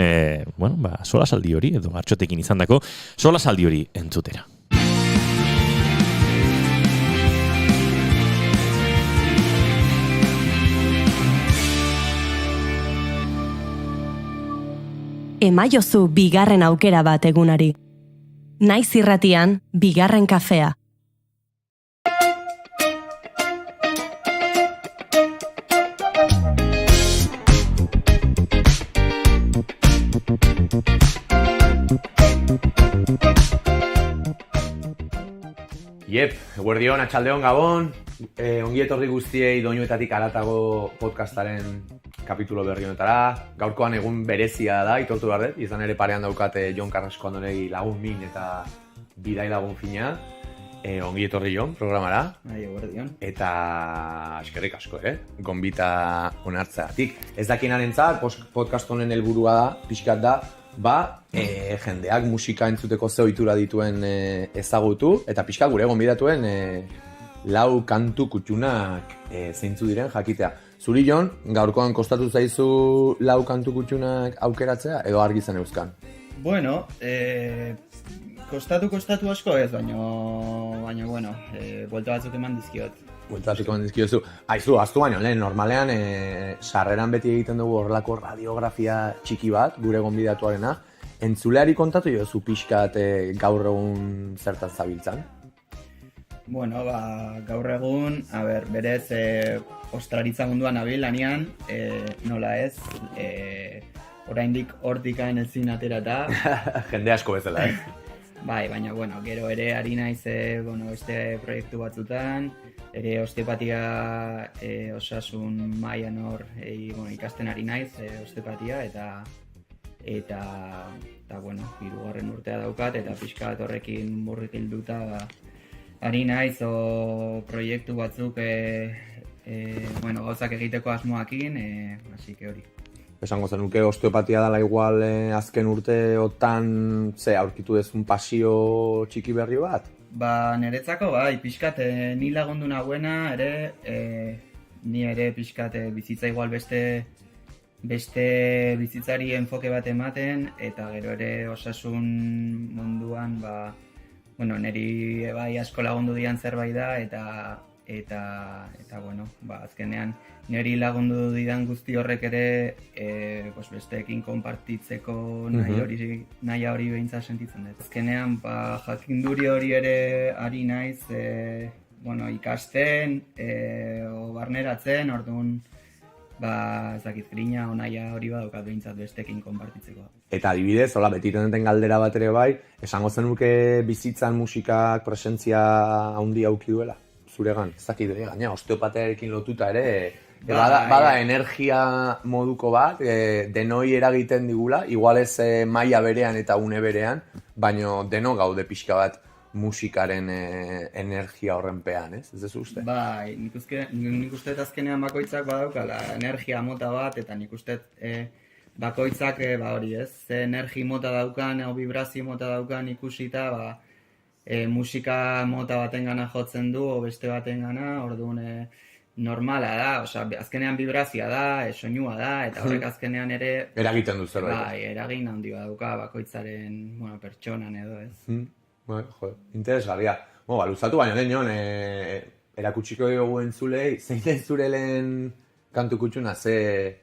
sola saldi hori, edo Gartxotekin izan dako, sola saldi hori entzutera. Emaiozu bigarren aukera bat egunari. Naiz irratian, bigarren kafea. Eguerdion, atxaldeon, gabon, ongi etorri guztiei doinuetatik haratago podcastaren kapitulo berri honetara. Gaurkoan egun berezia da, itortu behar dut, izan ere parean daukate Jon Carrasco andonegi lagun min eta bidai lagun fina. Ongi etorri Jon, programara. Eguerdion. Eta eskerrik asko, gonbita onartzeagatik. Ez dakienentzat, podcast honen helburua da, pixkat da, jendeak musika entzuteko ze ohitura dituen ezagutu, eta pixka gure gonbidatuen lau kantu kutxunak zeintzu diren jakitea. Zuri Jon, gaurkoan kostatu zaizu lau kantu kutxunak aukeratzea, edo argi zen euskan? Bueno, kostatu asko ez, baina buelta batzuk eman dizkiot. Bueltatiko dizkiozu. Aizu, aztu baino, lehen, normalean, sarreran beti egiten dugu horrelako radiografia txiki bat, gure gonbidatuarena. Entzuleari kontatu jozu pixkat gaur egun zertan zabiltzan? Bueno, gaur egun, berez, ostalaritza munduan nabil lanean, nola ez, oraindik hortikaen ezin aterata. Jende asko bezala, ez? Bai, baina, gero ere ari naiz, beste proiektu batzutan, ere osteopatia osasun mailan hor ikasten ari naiz, osteopatia, eta 3. urtea daukat, eta pixka bat horrekin murgilduta ari naiz, proiektu batzuk, gauzak egiteko asmoakin, así que hori. Esango zenuke osteopatia dela igual azken urteotan aurkitu dezun pasio txiki berri bat? Niretzako bai, pixkat ni lagundu nagoena ere, ni ere pixkat bizitza igual beste bizitzari enfoke bat ematen, eta gero ere osasun munduan, niri bai asko lagundu dian zerbait da, eta azkenean niri lagundu didan guzti horrek ere besteekin konpartitzeko nahi hori behintza sentitzen dut. Azkenean jakinduri hori ere ari naiz ikasten, barneratzen, orduan grina onaia hori badaukat behintzat besteekin konpartitzeko. Eta adibidez, beti duten galdera bat ere bai, esango zenuke bizitzan musikak presentzia handi auki duela? Zuregan, ez dakit, gaina osteopatearekin lotuta ere, bada energia moduko bat, denoi eragiten digula, igual ez maila berean eta une berean, baino deno gaude pixka bat musikaren energia horrenpean, ez? Ez uste? Bai, nik uste azkenean bakoitzak badaukala energia mota bat, eta nik uste bakoitzak hori ez, ze energia mota daukan, vibrazio mota daukan ikusita, musika mota baten gana jotzen du, o beste baten gana, orduan normala da, azkenean vibrazioa da, soinua da, eta horrek azkenean ere... Eragiten du zerbait. Bai, eragin handi dauka bakoitzaren pertsonan edo ez. Interesgarria. Luzatu baino den erakutsiko dugu entzulei, zein den zure lehen kantu kutxuna, ze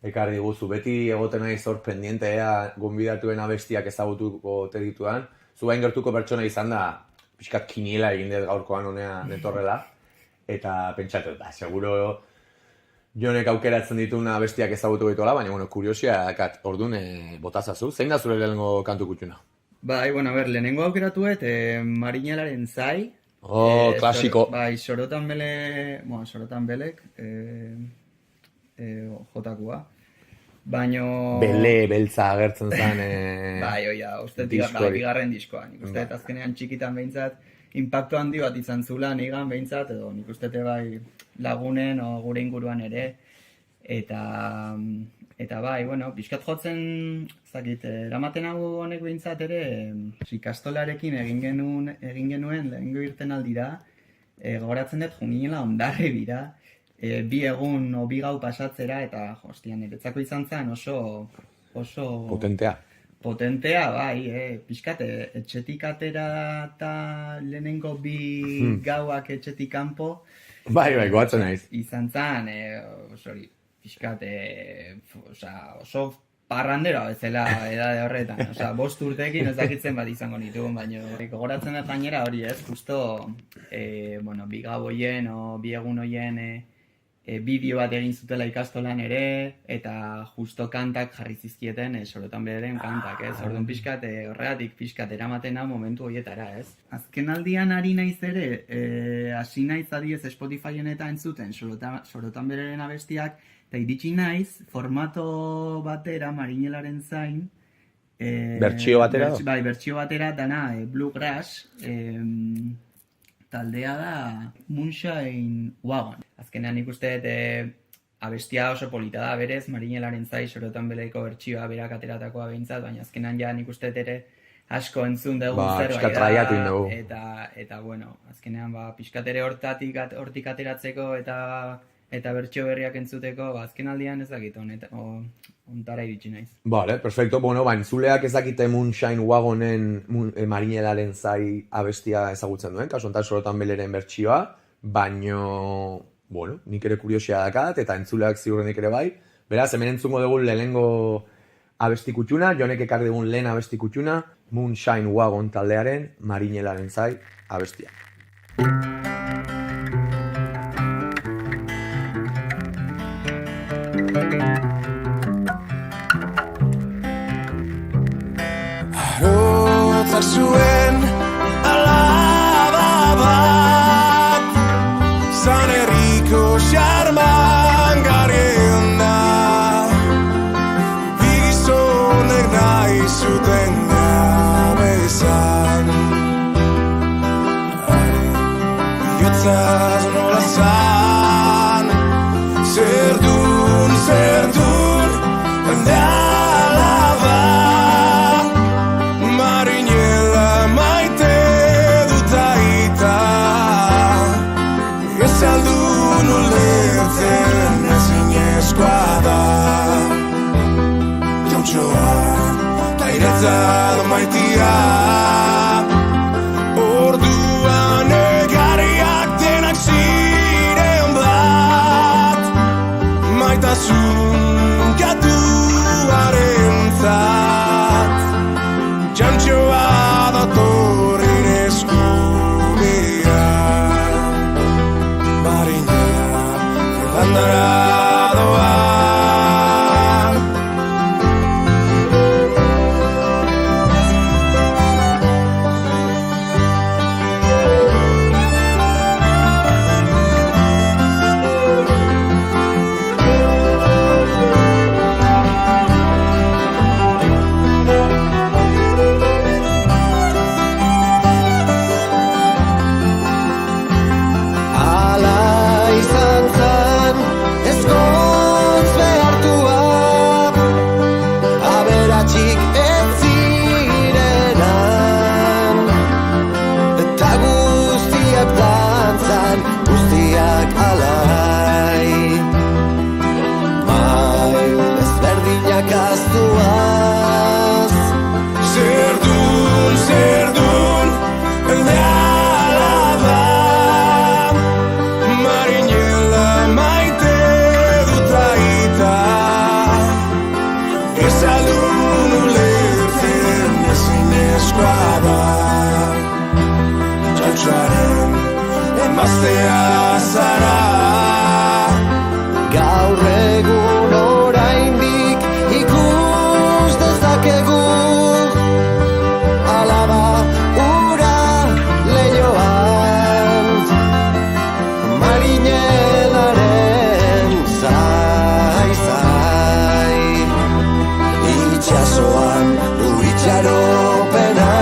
ekarri diguzu, beti egoten nahi zor pendientea gonbidatuen abestiak ezagutuko ote dituan, zu bain gertuko pertsona izan da, pixkat kiniela egin dut gaurkoan honea netorrela, eta pentsatu, seguro Jonek aukeratzen dituna bestiak ezagutu dituela, baina, kuriosia dakat, orduan botazazu, zein da zure lehenengo kantu kutxuna? Bai, lehenengo aukeratuet, Marinelaren Zai. Klasiko. Bai, Sorotan Belek, jotakua. Baino... Bele, beltza agertzen zen bai, oia, uste bigarren diskoa. Nik uste azkenean txikitan behintzat, impacto handi bat izan zula nigan behintzat, edo nik uste bai lagunen o gure inguruan ere. Eta bai, pixkat jotzen, eramaten hau honek behintzat ere, ikastolarekin egin genuen lehengo irten aldira, gogoratzen dut junginela Hondarri bira, 2 egun o 2 gau pasatzera, eta niretzako izan zen oso... Potentea, bai, pixkat, etxetik atera eta lehenengo 2 gauak etxetik kanpo. Bai, goatzen naiz. Izan zen, pixkat, oso parrandero bezala edade horretan. 5 urteekin ez dakitzen bat izango nituen, baina gogoratzen dut gainera hori ez, justo, 2 gau hoien o 2 egun hoien bideo bat egin zutela ikastolan ere, eta justo kantak jarri zizkieten Sorotan Beleren kantak, ez? Orduan pixkat, horregatik pixkat eramaten hau momentu horietara, ez? Azken aldian ari naiz ere, hasi naiz adiez Spotifyen eta entzuten Sorotan Beleren abestiak, eta iritsi naiz, formato batera, Marinelaren Zain, bertsio batera? Bai, bertsio batera, dana Bluegrass, taldea da Moonshine Wagon. Azkenean ikuste abestia oso polita da berez, Marinelaren Zai, Sorotan Beleko bertsioa berak ateratakoa behintzat, baina azkenean ja nik uste ere asko entzun dugu zerbait da, eta azkenean pixkat ere hortik ateratzeko eta bertsio berriak entzuteko, azken aldian ez dakit ontara iritsi naiz. Vale, perfecto. Entzuleak ez dakite Moonshine Wagonen Marinelaren Zai abestia ezagutzen duen, kasu honetan Sorotan Beleren bertsioa, baino, bueno, nik ere kuriosia dakat, eta entzuleak ziurrenik ere bai. Beraz, hemen entzungo dugun lehenengo abesti kutxuna, jonek ekarri dugun lehen abesti kutxuna, Moonshine Wagon taldearen Marinelaren zai abestia. Arotzak zuen alaba bat, San Herriko xarman garrienda, bigizonek nahi zuten gabe izan. Biotzaz nola zan, zerdun, ende alaba, Marinela maite dut aita, ez aldun ulertzen ezinezkoa da. Jautxoa, ta iretzat maitia, orduan egarriak denak ziren bat, maitasun gatuarentzat, txantxoa datorren eskubia. Marinela Irlandara doa. Zerdun, elde alaba, Marinela maite dut aita, ez aldun ulertzen ezinezkoa da. Txantxoaren emaztea zara, gaur egun oraindik ikus dezakegu, alaba ura leioan, Marinelaren zai, itxasoan du itxaropena.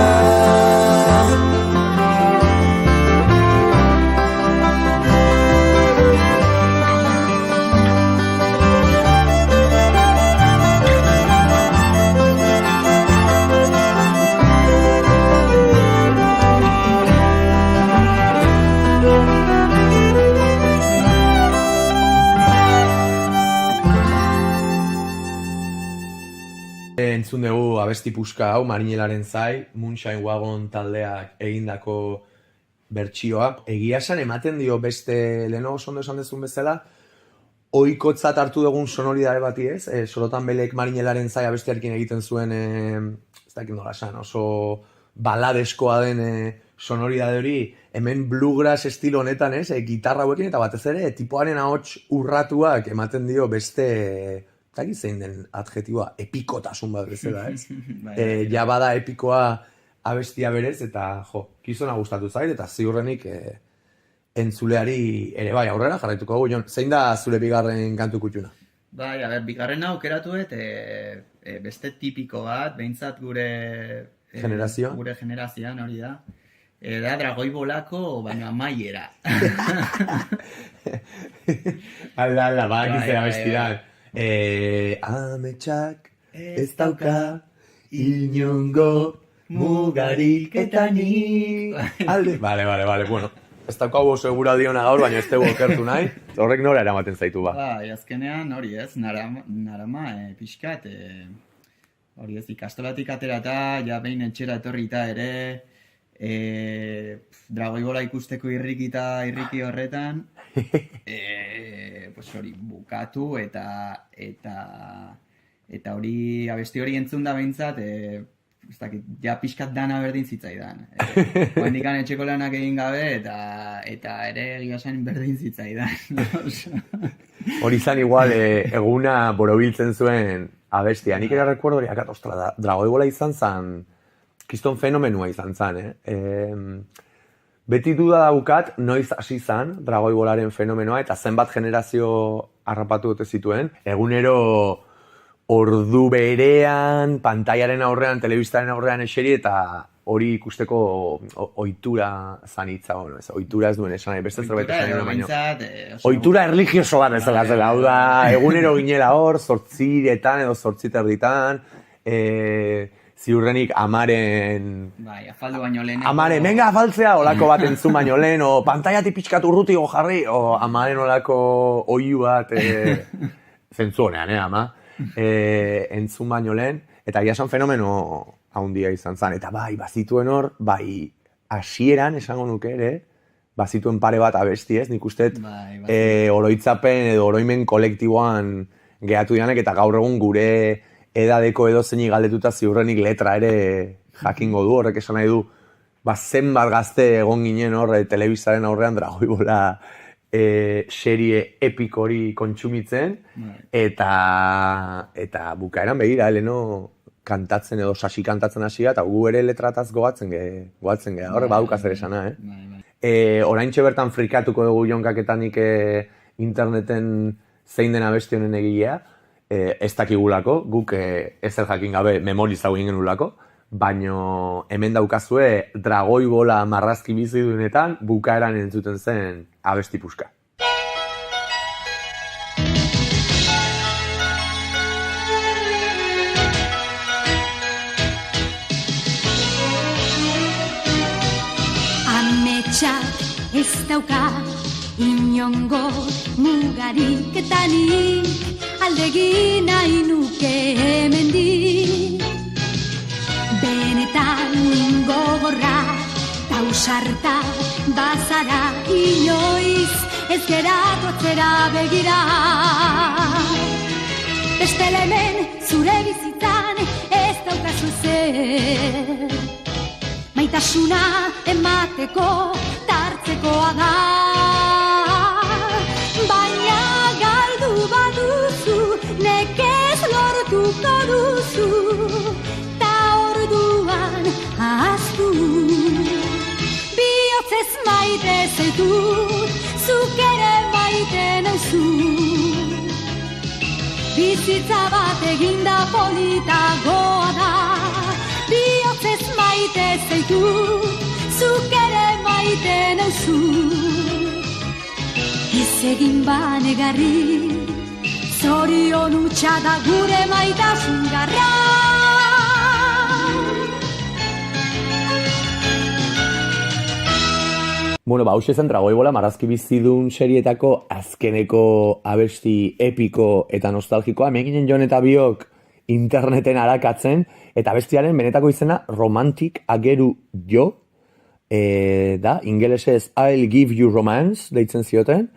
Entzun dugu abesti puska hau, Marinelaren zai, Moonshine Wagon taldeak egindako bertsioa. Egia esan ematen dio beste lehenago ondo esan dezun bezala, ohikotzat hartu dugun sonoridade bati ez, Sorotan Belek Marinelaren zai abestiarekin egiten zuen, ez dakit nola esan, oso baladeskoa den sonoridade hori, hemen bluegrass estilo honetan ez, gitarra hauekin eta batez ere, tipoaren ahots urratuak ematen dio beste, ez dakit zein den adjetiboa, epikotasun bat bezala ez. Ja bada epikoa abestia berez eta gizona gustatu zait eta ziurrenik entzuleari ere bai aurrera jarraituko dugu. Jon, zein da zure bigarren kantu kutxuna? Bai, bigarrena aukeratu beste tipiko bat, behintzat gure generazioan? Gure generazioan hori da. Da Dragoi Bolako, baina amaiera. Alda, badakizera bestidan. Ametsak ez dauka inongo mugarik eta nik. Alde, bale, bueno. Ez daukagu oso egura diona gaur, baina ez dugu okertu nahi. Horrek nora eramaten zaitu ba. Bai, azkenean hori ez, narama pixkat, hori ez, ikastolatik aterata, ja behin etxera etorrita ere, Dragoibola ikusteko irriki horretan, pues hori bukatu eta hori abesti hori entzun da behintzat, ez dakit, ja pixkat dana berdin zitzaidan. Oendikan etxeko lanak egin gabe eta ere egia esan berdin zitzaidan. Hori izan igual, eguna borobiltzen zuen abestia. Nik ere recuerdo hori akat, ostra, Dragoibola izan zan, kiston fenomenua izan zan, Beti duda daukat, noiz hasi zan Dragoibolaren fenomenoa, eta zenbat generazio harrapatu dute zituen. Egunero ordu berean, pantaiaren aurrean, telebistaren aurrean eseri, eta hori ikusteko ohitura zanitza, bueno, ohitura ez duen esan, beste zerbait esan duen baino. Ohitura erlijioso bat ez dela, hau da, egunero ginela hor, 8:00 edo 8:30, ziurrenik amaren... Bai, afaldu baino leheneko... Amaren, venga afaltzea, olako bat entzun baino lehen, o pantaiatik pixkat urruti jarri, o amaren olako oiu bat, zentzu honean, ama, entzun baino lehen, eta iasan fenomeno haundia izan zen. Eta bai, bazituen hor, bai, hasieran esango nuke ere, bazituen pare bat abesti ez, nik usteet oroitzapen edo oroimen kolektiboan gehatu dianek, eta gaur egun gure edadeko edo zeinik galdetuta ziurrenik letra ere jakingo du, horrek esan nahi du, zenbat gazte egon ginen hor telebistaren aurrean Dragoibola serie epiko hori kontsumitzen, eta bukaeran begira, leno kantatzen edo sasi kantatzen hasia, eta gu ere letrataz goatzen geha, horre badukaz ere esana, Oraintxe bertan frikatuko dugu jonkaketanik interneten zein den abesti honen egilea, ez dakigulako, guk ezer jakin gabe memorizau egin genulako, baino hemen daukazue Dragoibola marrazki bizi duenetan bukaeran entzuten zen abesti puska. Ametsak ez dauka inongo mugarik eta nik aldegin nahi nuke hemendik. Benetan gogorra tausarta bazara inoiz ez geratu atzera begira. Bestela hemen zure bizitzan ez daukazu zer. Maitasuna emateko tartzekoa da. Baina galdu baduzu nekez lortuko duzu. Orduan ahaztu bihotzez maite zaitut, zuk ere maite nauzu. Bizitza bat eginda politagoa da, bihotzez maite zaitut, zuk ere maite nauzu. Ez egin banegarri, zorion hutsa da gure maitasun garra. Bueno, hauxe zen Dragoibola marrazki bizidun serietako azkeneko abesti epiko eta nostalgikoa. Hemen ginen Jon eta biok interneten arakatzen, eta abestiaren benetako izena Romantic Ageru Jo, da, ingelesez I'll Give You Romance, deitzen zioten,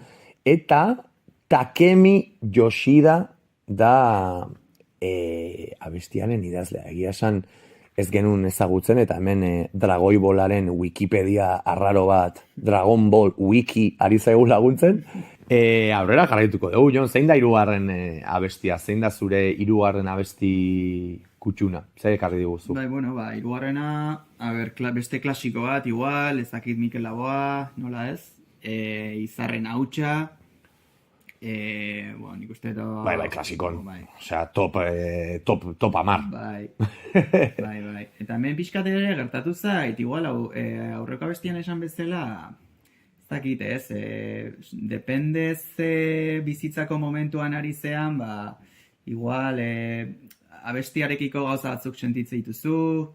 eta Takemi Yoshida da abestiaren idazlea. Egia esan ez genuen ezagutzen, eta hemen Dragoibolaren Wikipedia arraro bat, Dragon Ball Wiki ari zaigu laguntzen. Aurrera jarraituko dugu, Jon, zein da hirugarren abestia? Zein da zure hirugarren abesti kutsuna? Zer ekarri diguzu? Bai, bueno, hirugarrena, beste klasiko bat, igual, ez dakit Mikel Laboa, nola ez? Izarren hautsa, nik uste edo... Bai, klasikon. Osea, top 10. Bai. Eta hemen pixkat ere gertatu zait, igual, aurreko abestian esan bezala, ez dakit ez, dependez bizitzako momentuan ari zean, igual, abestiarekiko gauza batzuk sentitzen dituzu,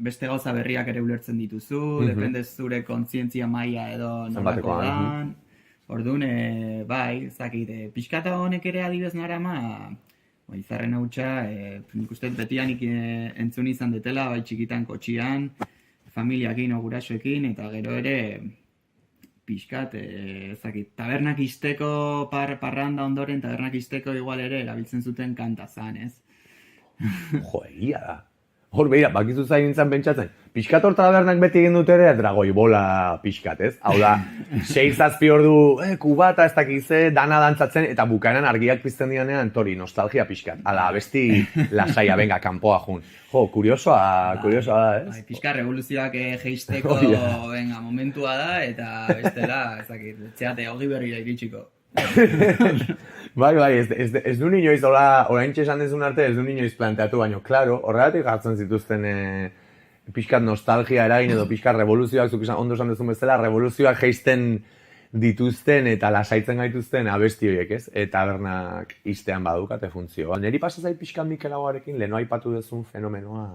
beste gauza berriak ere ulertzen dituzu, dependez zure kontzientzia maila edo nolako dan. Orduan, bai, zakit, pixkata honek ere adibez narama, Izarren hautsa, nik uste betianik entzun izan detela, bai txikitan kotxian, familiakin o gurasoekin, eta gero ere pixkat, tabernak izteko parranda ondoren, tabernak izteko igual ere erabiltzen zuten kanta zan, ez? Jo, egia da. Hor behira, bakizu zain nintzen pentsatzen, pixkat horta tabernak beti egin dut ere, dragoi bola pixkat, ez? Hau da, 6-7 ordu, kubata ez dakize, dana dantzatzen, eta bukaeran argiak pizten dianean, tori, nostalgia pixkat. Ala, abesti lasaia, venga, kanpoa jun. Jo, kuriosoa da, ez? Pixka revoluzioak jeisteko, venga, momentua da, eta bestela, ez dakit, txeate, hogi berrira iritsiko. Bai, ez du inoiz, oraintxe esan dezun arte, ez du inoiz planteatu, baino, klaro, horregatik hartzen zituzten pixkat nostalgia eragin edo pixkat revoluzioak, zuk ondo esan dezun bezala, revoluzioak jeisten dituzten eta lasaitzen gaituzten abesti horiek, ez? Eta bernak iztean badukate funtzioa. Neri pasa zait pixkat Mikel Laboarekin, leheno aipatu dezun fenomenoa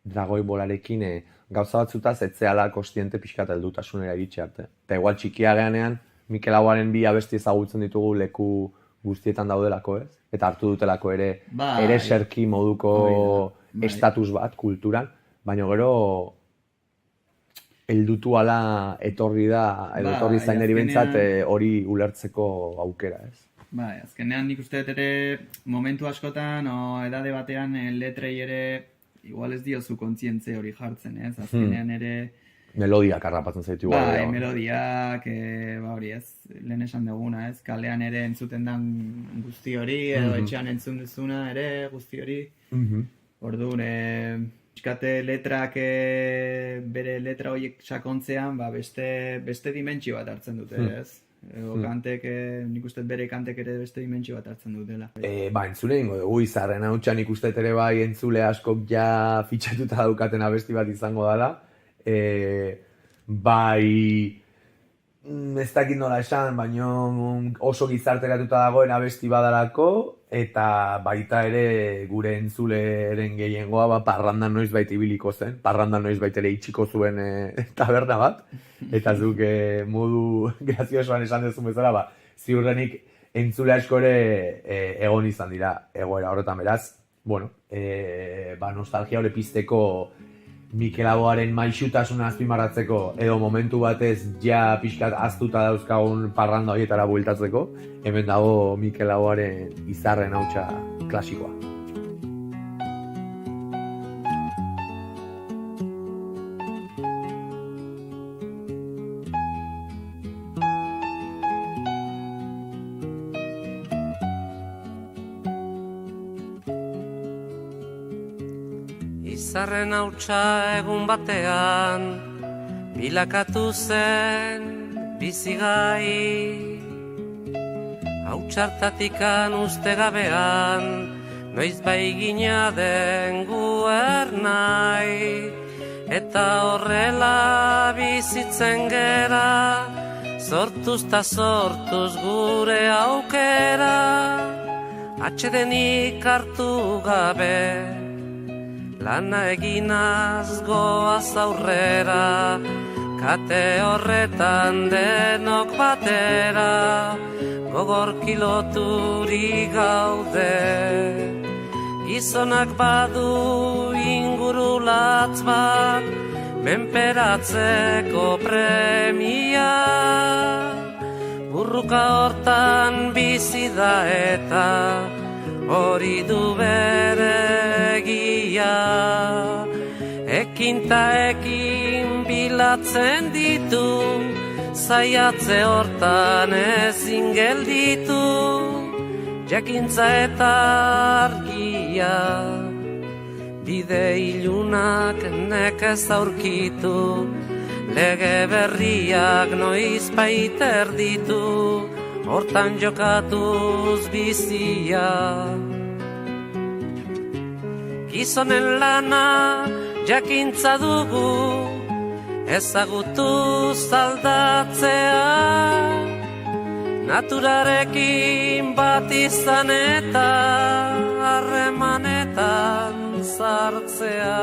dragoi bolarekin gauza batzutaz etzeala kostiente pixkat heldutasunera iritsi arte. Eta igual txikia geanean, Mikel Laboaren bi abesti ezagutzen ditugu leku guztietan daudelako, ez? Eta hartu dutelako ere serki moduko estatus bat kulturan, baina gero heldutu ala etorri da, edo etorri zaineri bentsat hori ulertzeko aukera, ez? Bai, azkenean nik uste ere momentu askotan, o edade batean letrei ere igual ez diozu kontzientze hori jartzen, ez? Azkenean ere melodiak harrapatzen zaitu. Bai, melodiak, hori ez, lehen esan duguna, ez, kalean ere entzuten dan guzti hori, edo etxean entzun duzuna ere guzti hori. Orduan, pixkate letrak, bere letra horiek sakontzean, beste dimentsio bat hartzen dute, ez? Edo kantek, nik uste bere kantek ere beste dimentsio bat hartzen dutela. Entzule dingo dugu, Izarren hautsa nik uste ere bai entzule askok ja fitxatuta daukaten abesti bat izango dela. Bai, ez dakit nola esan, baina oso gizarteratuta dagoen abesti badalako, eta baita ere gure entzuleren gehiengoa parrandan noizbait ibiliko zen, parrandan noizbait ere itxiko zuen taberna bat, eta zuk modu graziosoan esan dezun bezala, ziurrenik entzule asko ere egon izan dira egoera horretan beraz, nostalgia hori pizteko Mikel Laboaren maixutasuna azpimarratzeko edo momentu batez ja pixkat aztuta dauzkagun parranda horietara bueltatzeko, hemen dago Mikel Laboaren Izarren hautsa klasikoa. Izarren hautsa egun batean bilakatu zen bizigai, hautsartatikan uste gabean noiz bai gina den guernai, eta horrela bizitzen gera, sortuz ta sortuz gure aukera, atsedenik hartu gabe, lana eginaz goaz aurrera, kate horretan denok batera, gogor kiloturi gaude. Gizonak badu ingurulatz bat, menperatzeko premia, burruka hortan bizi da eta hori du bere egia. Ekin ta ekin bilatzen ditu, zaiatze hortan ezin gelditu, jakintza eta argia, bide ilunak nekez aurkitu, lege berriak noiz baiter ditu, hortan jokatuz bizia. Gizonen lana jakintza dugu, ezagutuz aldatzea, naturarekin bat izan eta harremanetan sartzea,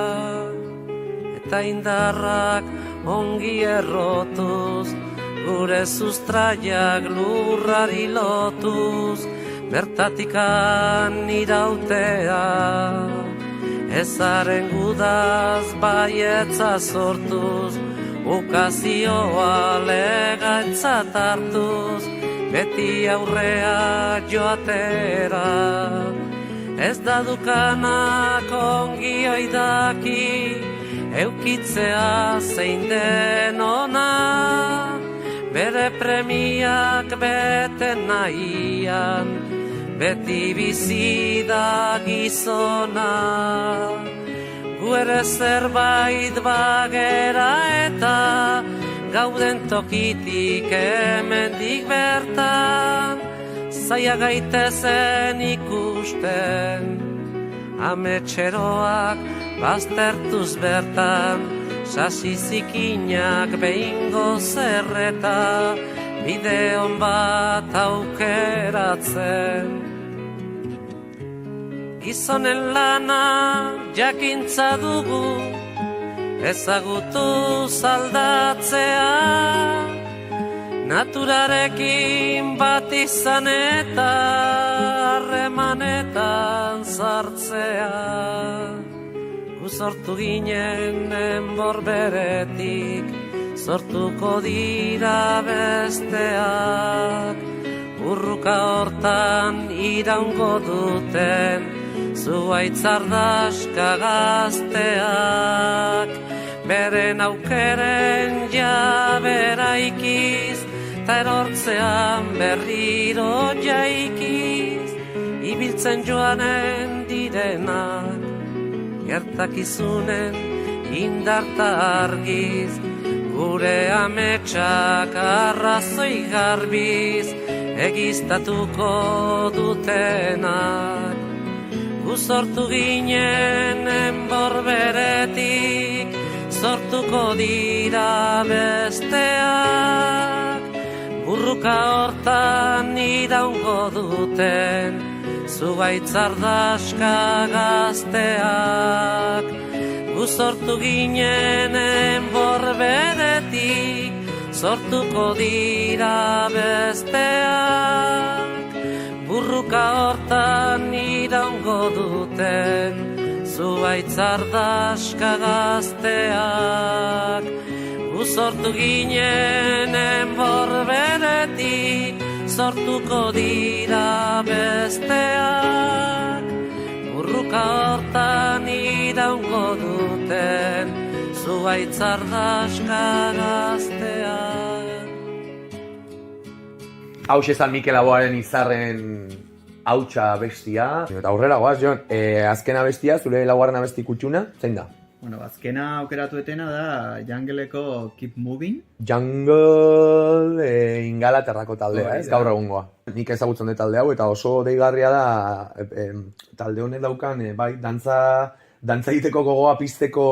eta indarrak ongi errotuz, gure sustraiak lurrari lotuz, bertatikan irautea, ezaren gudaz baietza sortuz, ukazioa legatzat hartuz, beti aurrea joatera. Ez da dukanak ongi oidaki, eukitzea zein den ona, bere premiak bete nahian, beti bizi da gizona. Gu ere zerbait bagera eta gauden tokitik hemendik bertan, zaila gaitezen ikusten, ametxeroak baztertuz bertan, sasi zikinak behingo zerreta, bideon bat aukeratzen. Gizonen lana jakintza dugu, ezagutu zaldatzea, naturarekin bat izan eta harremanetan sartzea. Gu sortu ginen enbor beretik, sortuko dira besteak, urruka hortan iraungo duten, zuaitzardaska gazteak, beren aukeren jabera ikiz, ta erortzean berriro jaikiz, ibiltzen joanen direnak, gertakizunen indarta argiz, gure ametsak arrazoi garbiz, egiztatuko dutenak. Gu sortu ginen enbor beretik, sortuko dira besteak, burruka hortan iraungo duten, zuaitzardaska gazteak. Gu sortu ginen enbor beretik, sortuko dira besteak, burruka hortan iraungo duten, zuaitzardaska gazteak. Gu sortu ginen enbor beretik, sortuko dira besteak, burruka hortan iraungo duten, zuaitzardaska gazteak. Hau esan Mikel Laboaren izarren hautsa bestia. Eta aurrera goaz, Jon, azkena bestia, zure laugarren abesti kutxuna, zein da? Bueno, azkena aukeratu etena da Jungleko Keep Moving. Jungle Ingalaterrako taldea, ez gaur egungoa. Nik ezagutzen dut talde hau, eta oso deigarria da talde honek daukan, bai, dantza egiteko gogoa pizteko,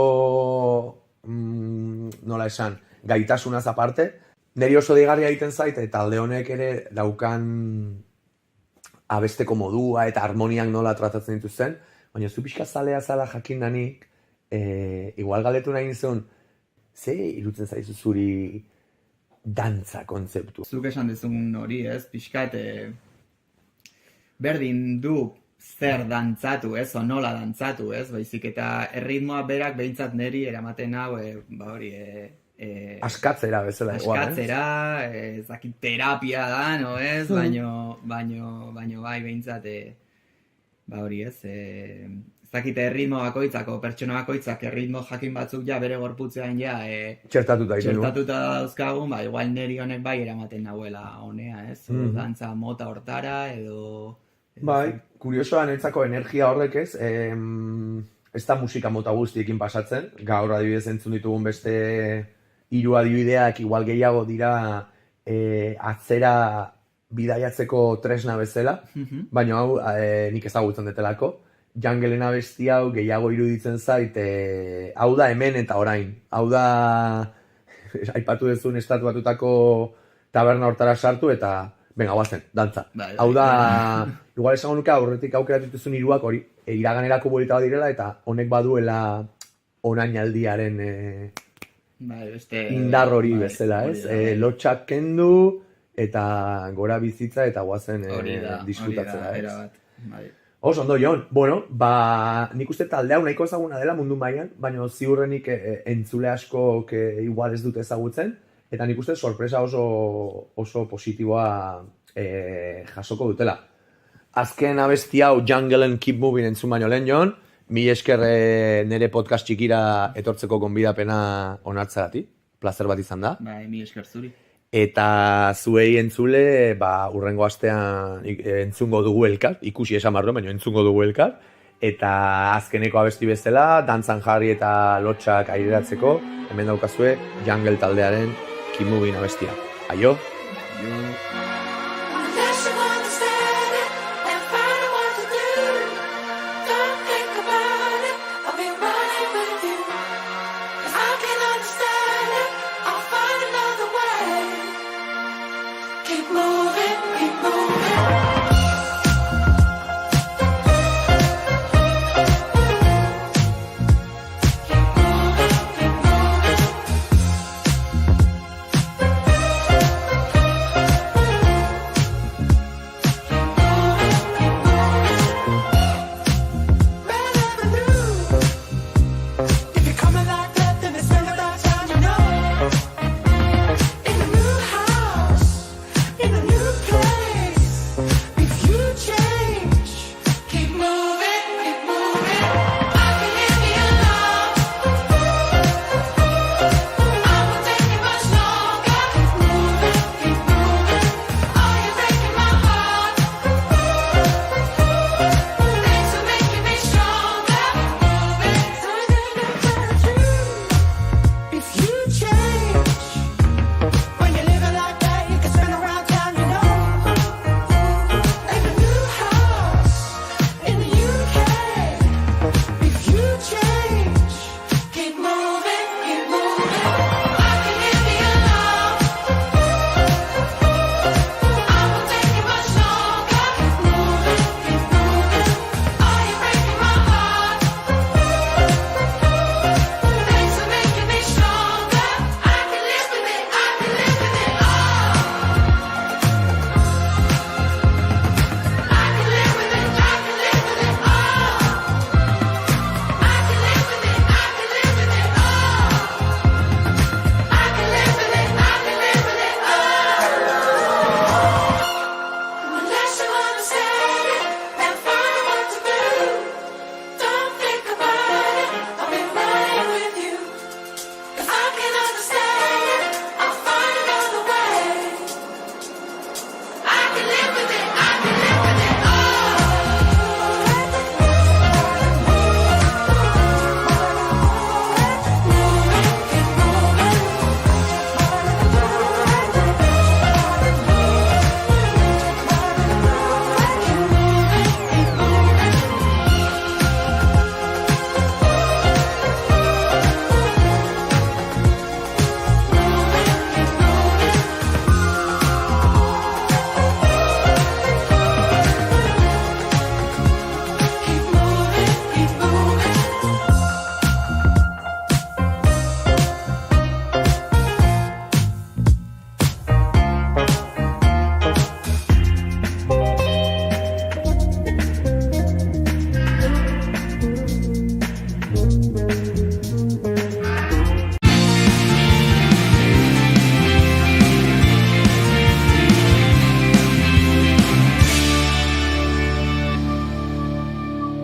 nola esan, gaitasunaz aparte. Neri oso deigarria egiten zait, eta talde honek ere daukan abesteko modua eta harmoniak nola tratatzen dituzten, baina zu pixka zalea zala jakin danik, igual galdetu nahi nizun, ze irutzen zaizu zuri dantza kontzeptu? Zuk esan dezun hori, ez? Pixkat berdin du zer dantzatu, ez? O nola dantzatu, ez? Baizik eta erritmoa berak behintzat neri eramaten hau, ba hori, askatzera bezala. Askatzera, ezakit terapia da, no ez? Baino bai behintzat, ba hori ez, ezakit erritmo bakoitzako, pertsona bakoitzak erritmo jakin batzuk ja bere gorputzean ja txertatuta dauzkagun, ba igual neri honek bai eramaten nahuela honea, ez? Dantza mota hortara edo... Bai, kuriosoa netzako energia horrek ez, ez da musika mota guztiekin pasatzen, gaur adibidez entzun ditugun beste 3 adibideak igual gehiago dira atzera bidaiatzeko tresna bezala, baina hau nik ezagutzen detelako. Jungleen abesti hau gehiago iruditzen zait, hau da hemen eta orain. Hau da, aipatu duzun estatuatutako taberna hortara sartu eta, venga, guazen, dantza. Hau da, igual esango nuke aurretik aukeratu dituzun 3 hori, iraganerako buelta direla eta honek baduela orainaldiaren indar hori bezala, ez? Lotxak kendu, eta gora bizitza eta guazen diskutatzera. Erabat. Bai. Oso ondo, Jon. Bueno, nik uste talde hau nahiko ezaguna dela mundu mailan, baina ziurrenik entzule asko igual ez dute ezagutzen, eta nik uste sorpresa oso positiboa jasoko dutela. Azken abesti hau Jungle and Keep Moving entzun baino lehen, Jon, mi esker nire podcast txikira etortzeko gonbidapena onartzagatik, plazer bat izan da. Bai, mi esker zuri. Eta zuei entzule, urrengo astean entzungo dugu elkar, ikusi esan barro, baina entzungo dugu elkar, eta azkeneko abesti bezala, dantzan jarri eta lotxak aireratzeko, hemen daukazue Jungle taldearen Keep Moving abestia. Aio!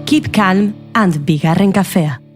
Keep Calm and Bigarren Kafea.